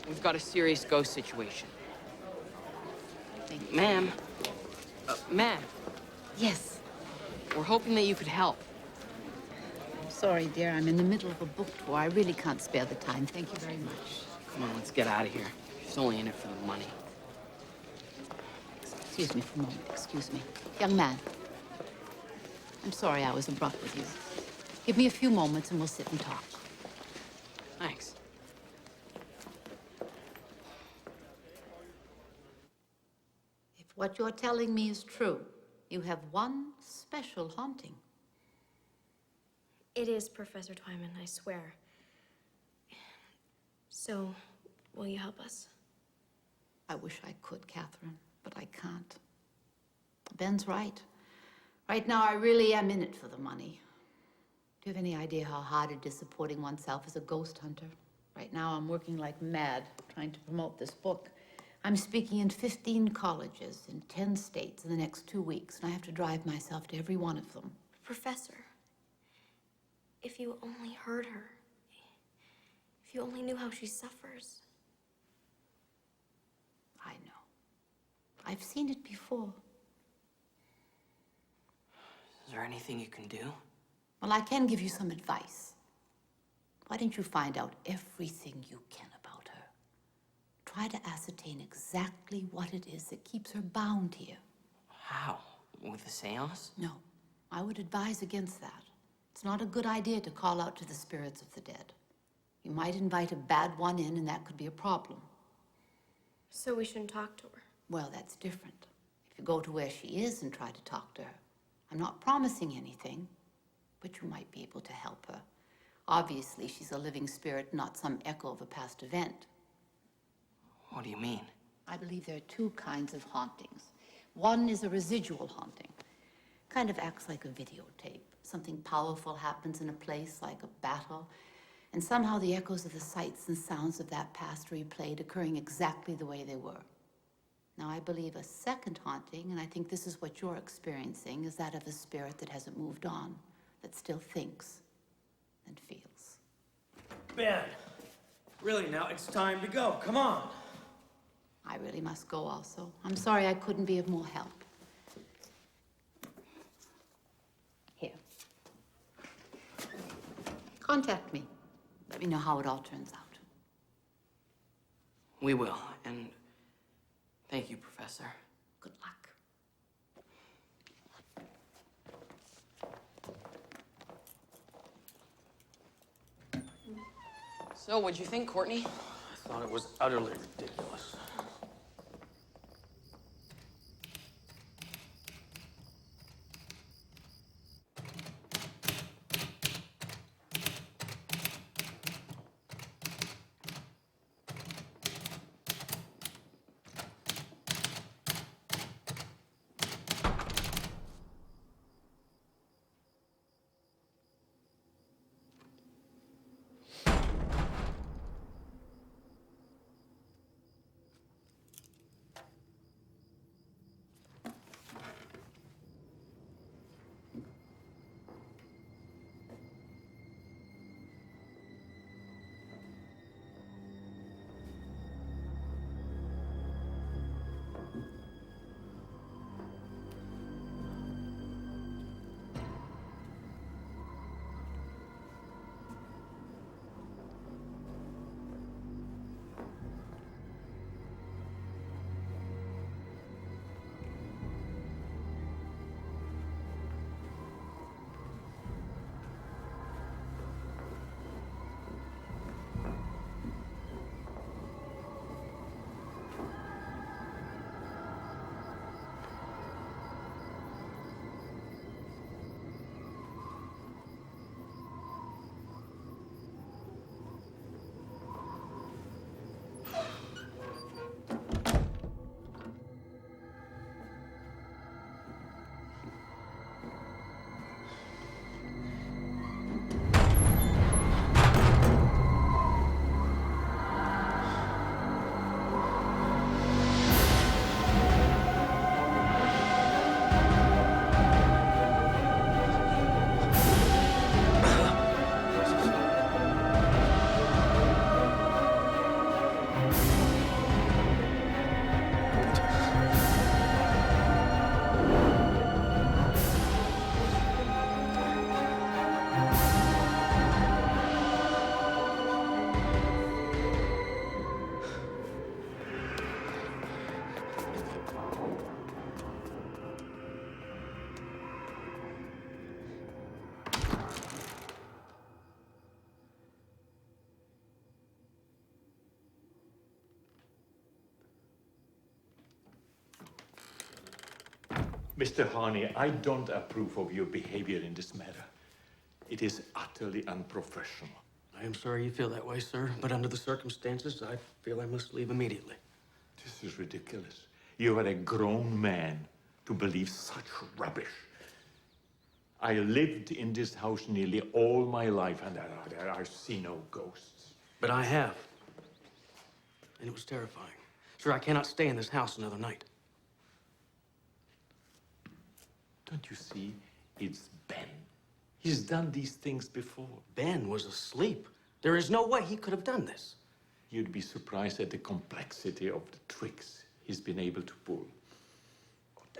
We've got a serious ghost situation. Ma'am. Ma'am. Yes. We're hoping that you could help. I'm sorry, dear. I'm in the middle of a book tour. I really can't spare the time. Thank you very much. Come on, let's get out of here. She's only in it for the money. Excuse me for a moment. Excuse me. Young man. I'm sorry I was abrupt with you. Give me a few moments and we'll sit and talk. Thanks. If what you're telling me is true, you have one special haunting. It is, Professor Twyman, I swear. So, will you help us? I wish I could, Catherine, but I can't. Ben's right. Right now, I really am in it for the money. Do you have any idea how hard it is supporting oneself as a ghost hunter? Right now, I'm working like mad trying to promote this book. I'm speaking in 15 colleges in 10 states in the next 2 weeks, and I have to drive myself to every one of them. Professor, if you only heard her, if you only knew how she suffers. I know. I've seen it before. Is there anything you can do? Well, I can give you some advice. Why don't you find out everything you can about her? Try to ascertain exactly what it is that keeps her bound here. How? With a seance? No, I would advise against that. It's not a good idea to call out to the spirits of the dead. You might invite a bad one in, and that could be a problem. So we shouldn't talk to her? Well, that's different. If you go to where she is and try to talk to her, I'm not promising anything, but you might be able to help her. Obviously, she's a living spirit, not some echo of a past event. What do you mean? I believe there are two kinds of hauntings. One is a residual haunting. Kind of acts like a videotape. Something powerful happens in a place, like a battle, and somehow the echoes of the sights and sounds of that past are replayed, occurring exactly the way they were. Now, I believe a second haunting, and I think this is what you're experiencing, is that of a spirit that hasn't moved on, that still thinks and feels. Ben, really now, it's time to go. Come on. I really must go also. I'm sorry I couldn't be of more help. Here. Contact me. Let me know how it all turns out. We will, and thank you, Professor. Good luck. So, what'd you think, Courtney? I thought it was utterly ridiculous. Mr. Harney, I don't approve of your behavior in this matter. It is utterly unprofessional. I am sorry you feel that way, sir, but under the circumstances, I feel I must leave immediately. This is ridiculous. You are a grown man to believe such rubbish. I lived in this house nearly all my life, and I see no ghosts. But I have. And it was terrifying. Sir, I cannot stay in this house another night. Don't you see? It's Ben. He's done these things before. Ben was asleep. There is no way he could have done this. You'd be surprised at the complexity of the tricks he's been able to pull.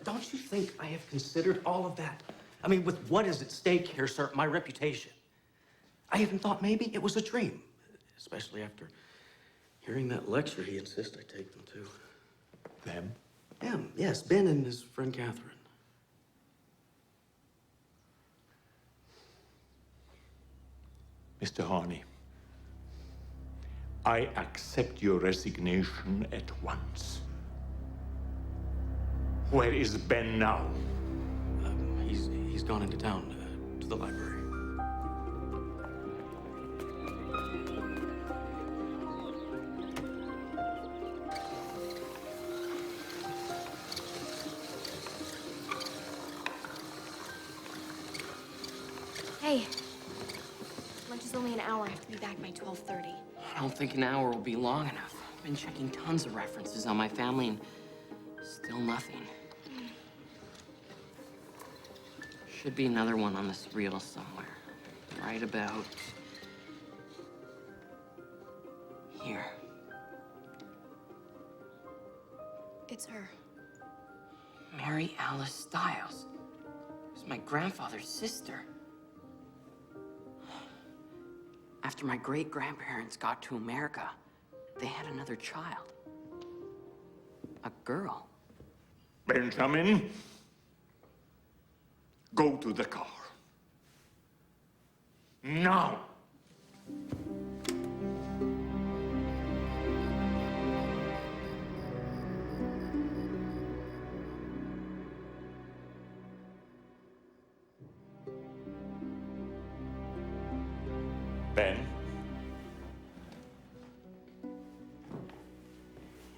Don't you think I have considered all of that? I mean, with what is at stake here, sir, my reputation. I even thought maybe it was a dream, especially after hearing that lecture he insists I take them to. Them? Them, yes, Ben and his friend Katherine. Mr. Harney, I accept your resignation at once. Where is Ben now? He's gone into town to the library. Hey, lunch is only an hour. I have to be back by 12:30. I don't think an hour will be long enough. I've been checking tons of references on my family and still nothing. Should be another one on this reel somewhere. Right about here. It's her. Mary Alice Stiles. It's my grandfather's sister. After my great-grandparents got to America, they had another child. A girl. Benjamin, go to the car. Now! Ben?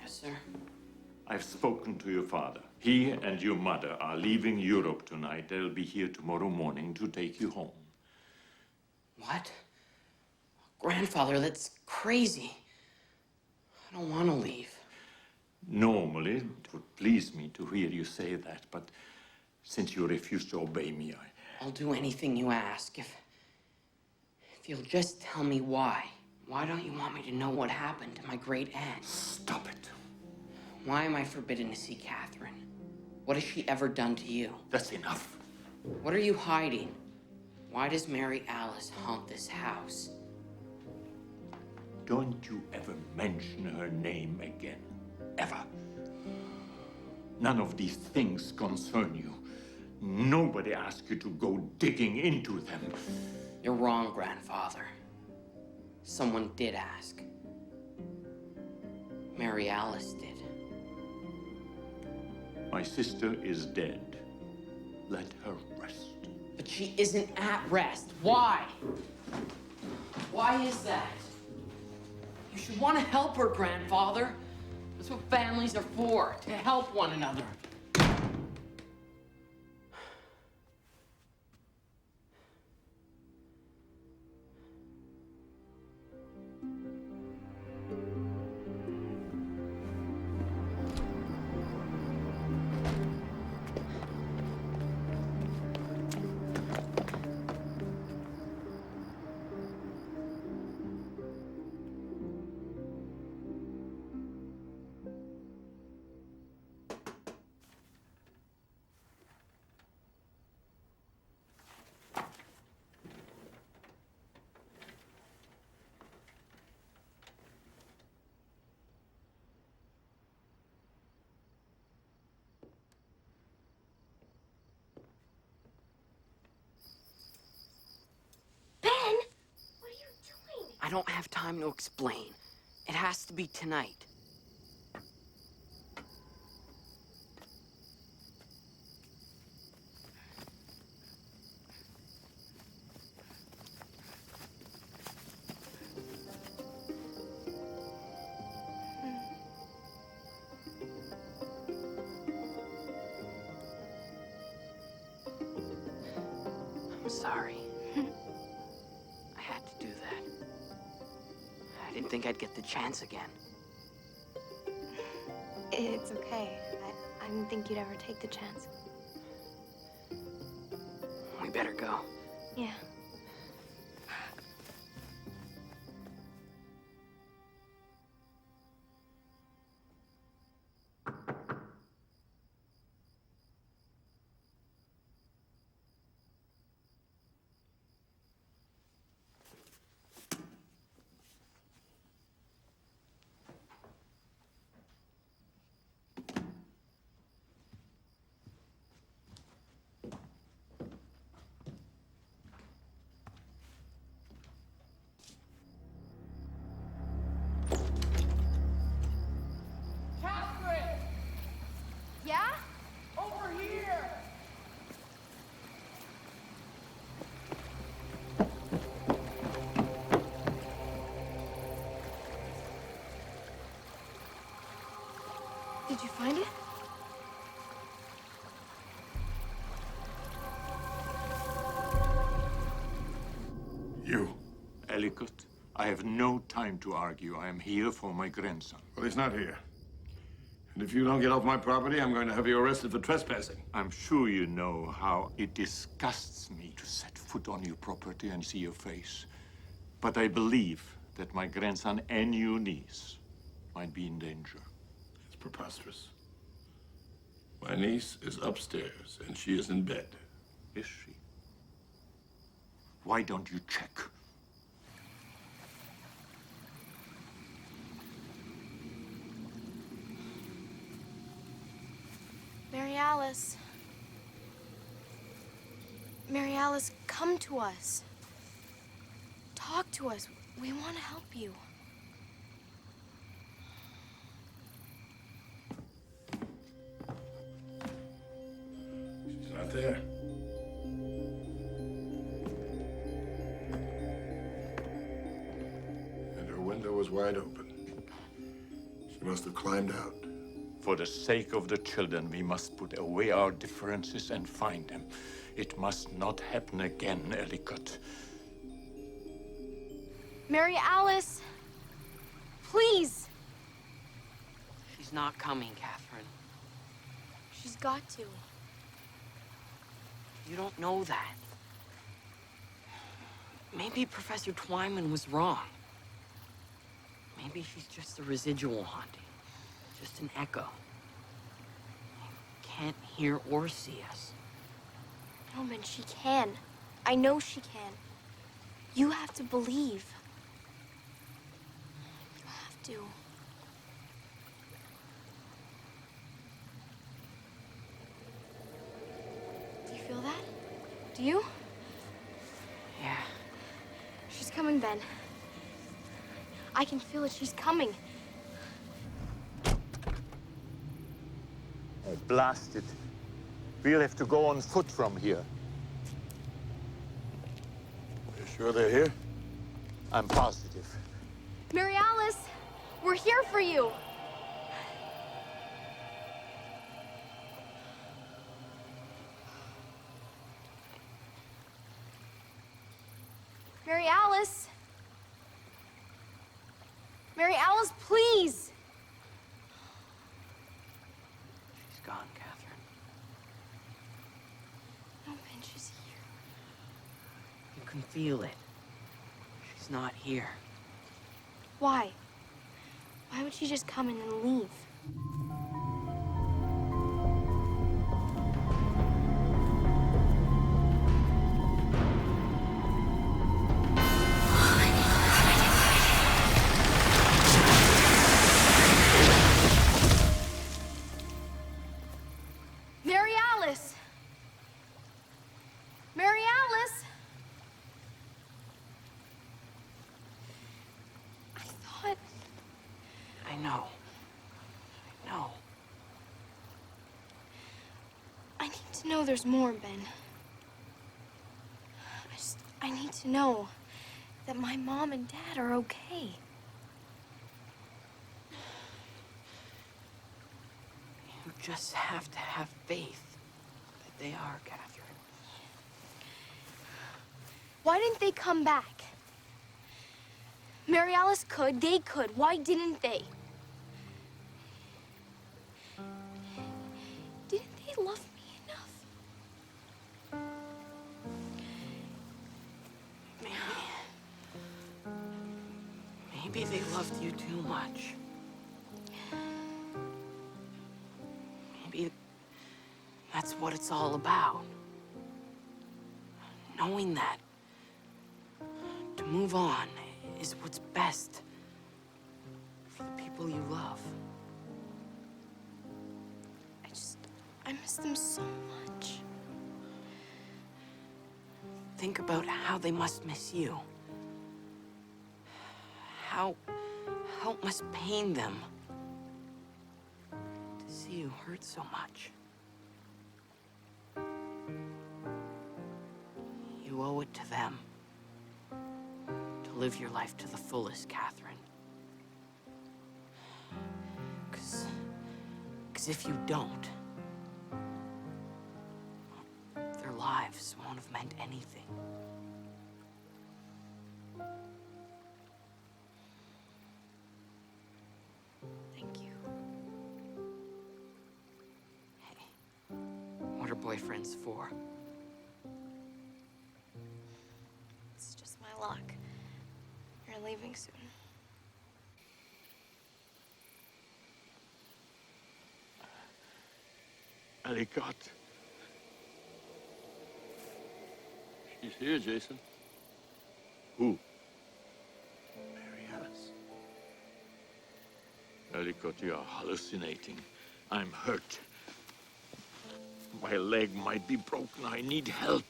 Yes, sir. I've spoken to your father. He and your mother are leaving Europe tonight. They'll be here tomorrow morning to take you home. What? Grandfather, that's crazy. I don't want to leave. Normally, it would please me to hear you say that, but since you refuse to obey me, I'll do anything you ask if you'll just tell me why. Why don't you want me to know what happened to my great aunt? Stop it. Why am I forbidden to see Katherine? What has she ever done to you? That's enough. What are you hiding? Why does Mary Alice haunt this house? Don't you ever mention her name again. Ever. None of these things concern you. Nobody asked you to go digging into them. You're wrong, Grandfather. Someone did ask. Mary Alice did. My sister is dead. Let her rest. But she isn't at rest. Why? Why is that? You should want to help her, Grandfather. That's what families are for, to help one another. I don't have time to explain. It has to be tonight. didn't think I'd get the chance again. It's okay. I didn't think you'd ever take the chance. We better go. Yeah. Katherine! Yeah? Over here! Did you find it? You. Ellicott, I have no time to argue. I am here for my grandson. Well, he's not here. And if you don't get off my property, I'm going to have you arrested for trespassing. I'm sure you know how it disgusts me to set foot on your property and see your face. But I believe that my grandson and your niece might be in danger. It's preposterous. My niece is upstairs, and she is in bed. Is she? Why don't you check? Mary Alice. Mary Alice, come to us. Talk to us. We want to help you. She's not there. And her window was wide open. She must have climbed out. For the sake of the children, we must put away our differences and find them. It must not happen again, Ellicott. Mary Alice, please. She's not coming, Katherine. She's got to. You don't know that. Maybe Professor Twyman was wrong. Maybe she's just a residual haunting. Just an echo. Can't hear or see us. No, man, she can. I know she can. You have to believe. You have to. Do you feel that? Do you? Yeah. She's coming, Ben. I can feel it. She's coming. Oh, blast it. We'll have to go on foot from here. You sure they're here? I'm positive. Mary Alice, we're here for you. Mary Alice. Mary Alice, please. She's gone, Katherine. No, Ben, she's here. You can feel it. She's not here. Why? Why would she just come and then leave? Mary Alice! Mary Alice! I thought... I know. I know. I need to know there's more, Ben. I need to know that my mom and dad are okay. You just have to have faith that they are, Katherine. Why didn't they come back? Mary Alice could, they could. Why didn't they? Didn't they love me enough? Maybe they loved you too much. Maybe that's what it's all about. Knowing that to move on is what's best for the people you love. I miss them so much. Think about how they must miss you. How it must pain them to see you hurt so much. You owe it to them to live your life to the fullest, Katherine. 'Cause if you don't, their lives won't have meant anything. Thank you. Hey, what are boyfriends for? It's just my luck. You're leaving soon. Ellicott. She's here, Jason. Who? Mary Alice. Ellicott, you are hallucinating. I'm hurt. My leg might be broken. I need help.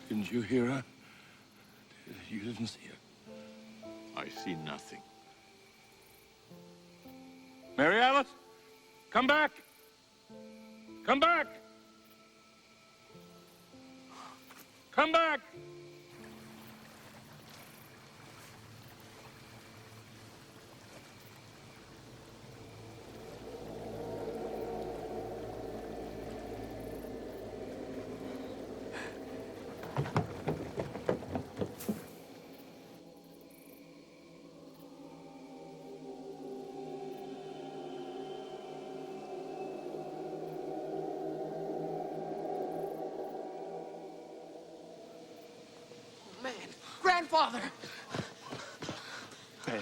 Didn't you hear her? You didn't see her. I see nothing. Mary Alice, come back! Come back! Come back! Man, grandfather! Ben,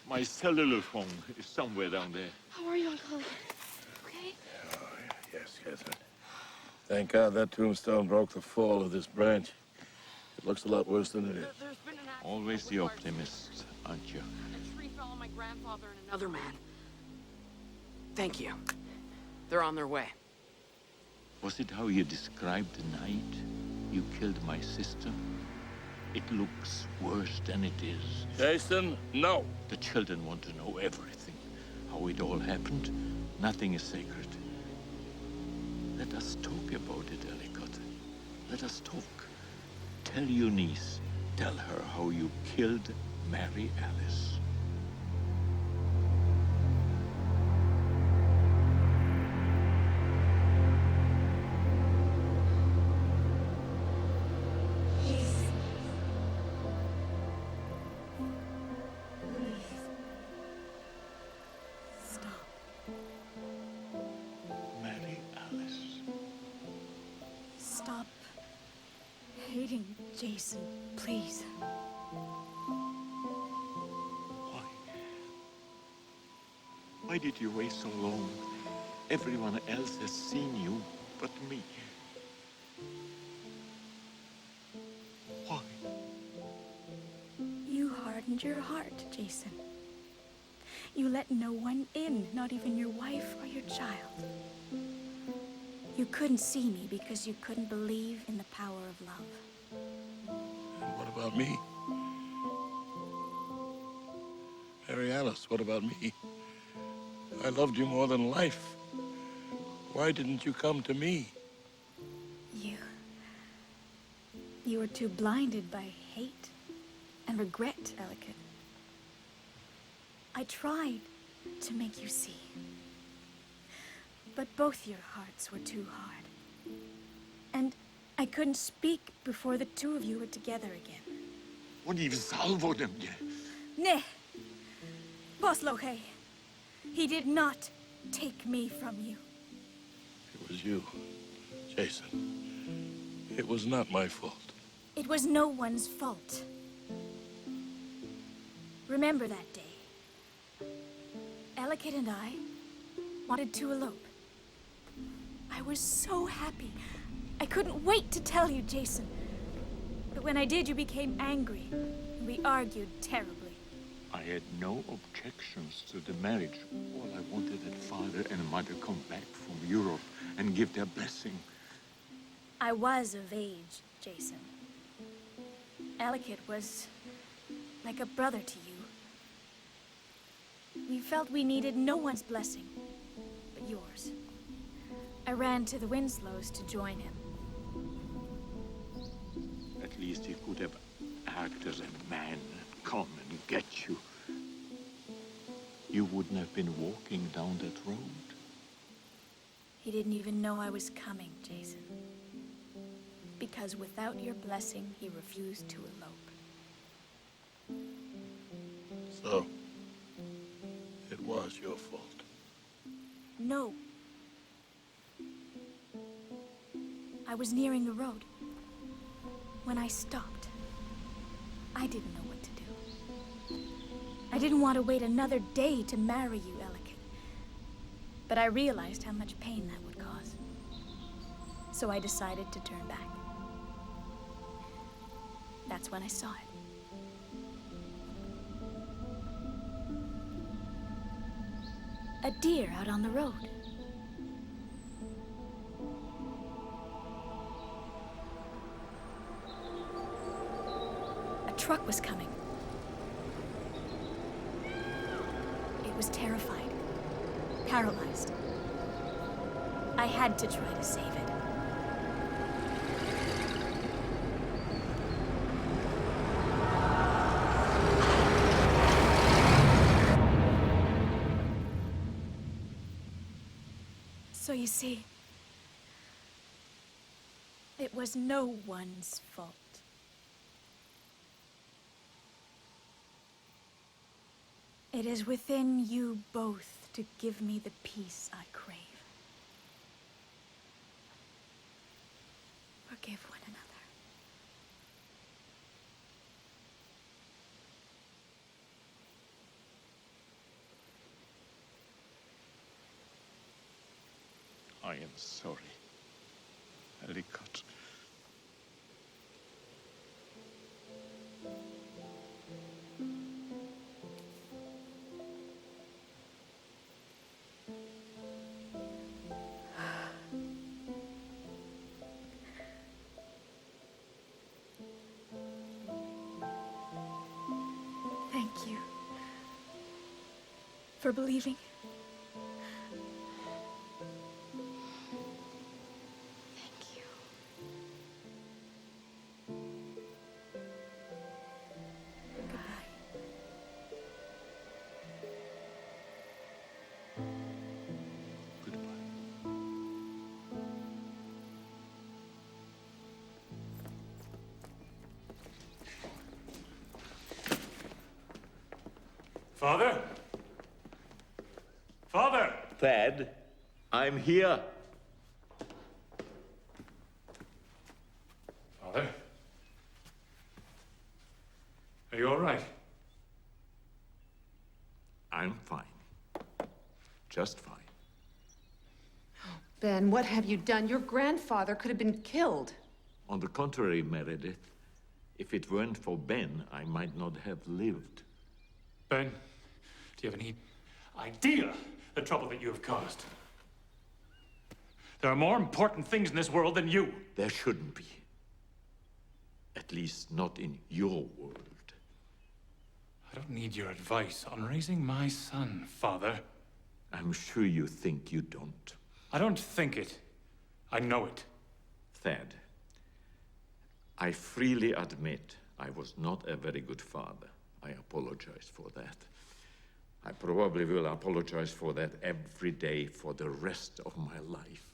my cellular phone is somewhere down there. How are you, Uncle? Okay? Oh, yes, Catherine. Thank God that tombstone broke the fall of this branch. It looks a lot worse than it is. There's been an accident. Always the optimist, aren't you? A tree fell on my grandfather and another man. Thank you. They're on their way. Was it how you described the night you killed my sister? It looks worse than it is. Jason, no. The children want to know everything. How it all happened. Nothing is sacred. Let us talk about it, Ellicott. Let us talk. Tell your niece. Tell her how you killed Mary Alice. Mary Alice. Stop hating Jason, please. Why did you wait so long? Everyone else has seen you but me. Why? You hardened your heart, Jason. You let no one in, not even your wife or your child. You couldn't see me because you couldn't believe in the power of love. And what about me? Mary Alice, what about me? I loved you more than life. Why didn't you come to me? You were too blinded by hate and regret, Ellicott. I tried to make you see. But both your hearts were too hard. And I couldn't speak before the two of you were together again. Oni salvo de mnie. Nay, Boss Lohe, he did not take me from you. It was you, Jason. It was not my fault. It was no one's fault. Remember that day? Ellicott and I wanted to elope. I was so happy. I couldn't wait to tell you, Jason. But when I did, you became angry. And we argued terribly. I had no objections to the marriage. All I wanted that father and mother come back from Europe and give their blessing. I was of age, Jason. Ellicott was like a brother to you. We felt we needed no one's blessing but yours. I ran to the Winslows to join him. At least he could have acted as a man and come and get you. You wouldn't have been walking down that road. He didn't even know I was coming, Jason. Because without your blessing, he refused to elope. So, it was your fault. No. I was nearing the road. When I stopped, I didn't know what to do. I didn't want to wait another day to marry you, Ellicott. But I realized how much pain that would cause. So I decided to turn back. That's when I saw it. A deer out on the road. A truck was coming. It was terrified, paralyzed. I had to try to save it. So you see, it was no one's fault. It is within you both to give me the peace I crave. Forgive one another. I am sorry, Ellicott. Thank you for believing. Father? Father! Thad, I'm here. Father? Are you all right? I'm fine. Just fine. Ben, what have you done? Your grandfather could have been killed. On the contrary, Meredith, if it weren't for Ben, I might not have lived. Ben, do you have any idea the trouble that you have caused? There are more important things in this world than you. There shouldn't be. At least not in your world. I don't need your advice on raising my son, Father. I'm sure you think you don't. I don't think it. I know it. Thad, I freely admit I was not a very good father. I apologize for that. I probably will apologize for that every day for the rest of my life.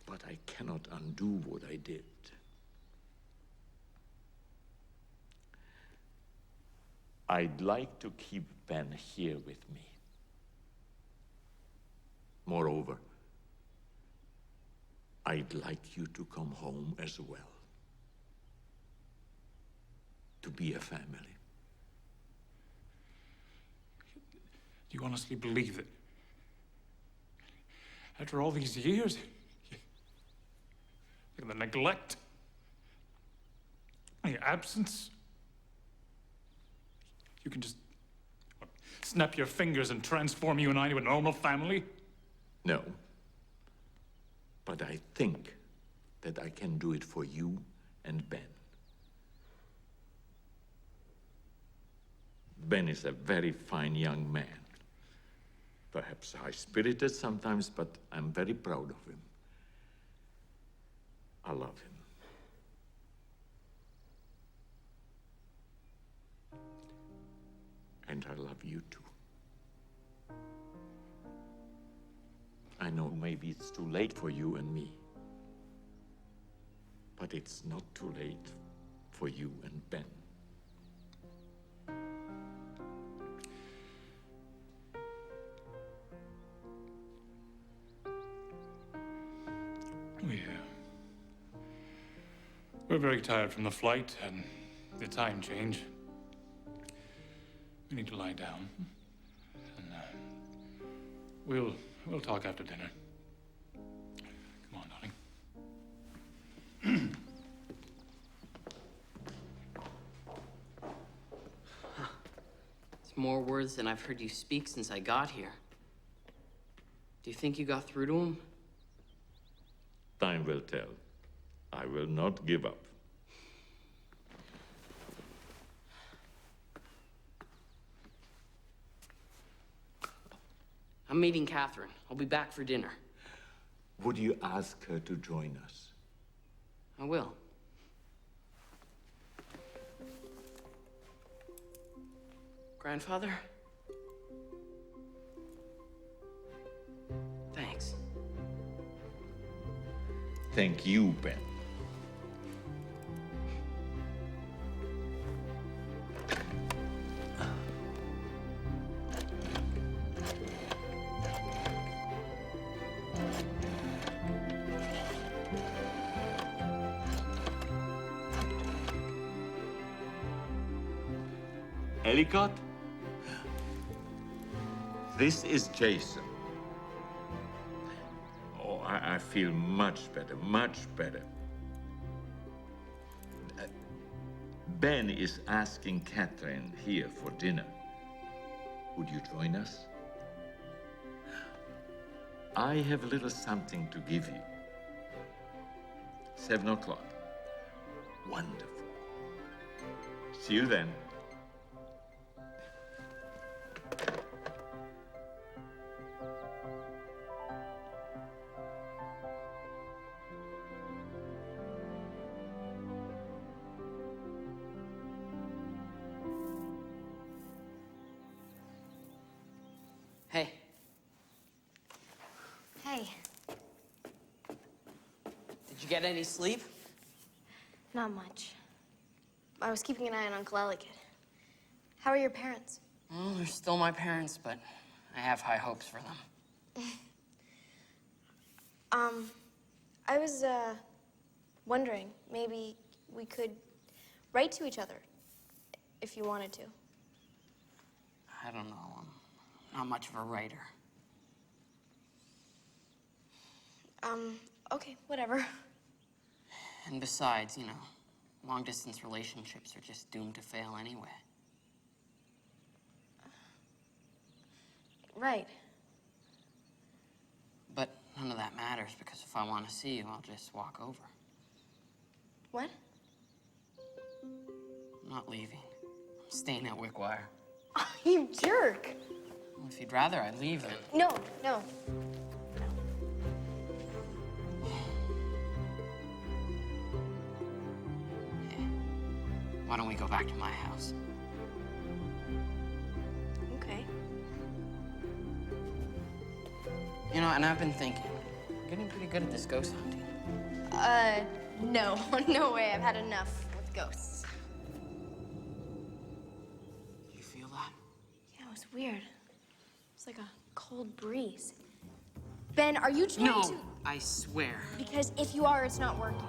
But I cannot undo what I did. I'd like to keep Ben here with me. Moreover, I'd like you to come home as well. To be a family. Do you honestly believe that after all these years, the neglect, the absence, you can just snap your fingers and transform you and I into a normal family? No. But I think that I can do it for you and Ben. Ben is a very fine young man. Perhaps high-spirited sometimes, but I'm very proud of him. I love him. And I love you too. I know maybe it's too late for you and me. But it's not too late for you and Ben. We're very tired from the flight and the time change. We need to lie down. And we'll talk after dinner. Come on, darling. It's more words than I've heard you speak since I got here. Do you think you got through to him? Time will tell. I will not give up. I'm meeting Katherine. I'll be back for dinner. Would you ask her to join us? I will. Grandfather? Thanks. Thank you, Ben. Ellicott? This is Jason. Oh, I feel much better, much better. Ben is asking Katherine here for dinner. Would you join us? I have a little something to give you. 7 o'clock. Wonderful. See you then. Hey. Hey, Did you get any sleep? not much. I was keeping an eye on Uncle Ellicott. How are your parents? Well, they're still my parents, but I have high hopes for them. I was, wondering, maybe we could write to each other, if you wanted to. I don't know. I'm not much of a writer. Okay, whatever. And besides, you know, long-distance relationships are just doomed to fail anyway. Right. But none of that matters, because if I want to see you, I'll just walk over. What? I'm not leaving. I'm staying at Wickwire. Oh, you jerk! Well, if you'd rather I leave, then... No, no. Why don't we go back to my house? Okay. You know, and I've been thinking, I'm getting pretty good at this ghost hunting. No. No way. I've had enough with ghosts. You was weird. It's like a cold breeze. Ben, are you trying to... No, I swear. Because if you are, it's not working.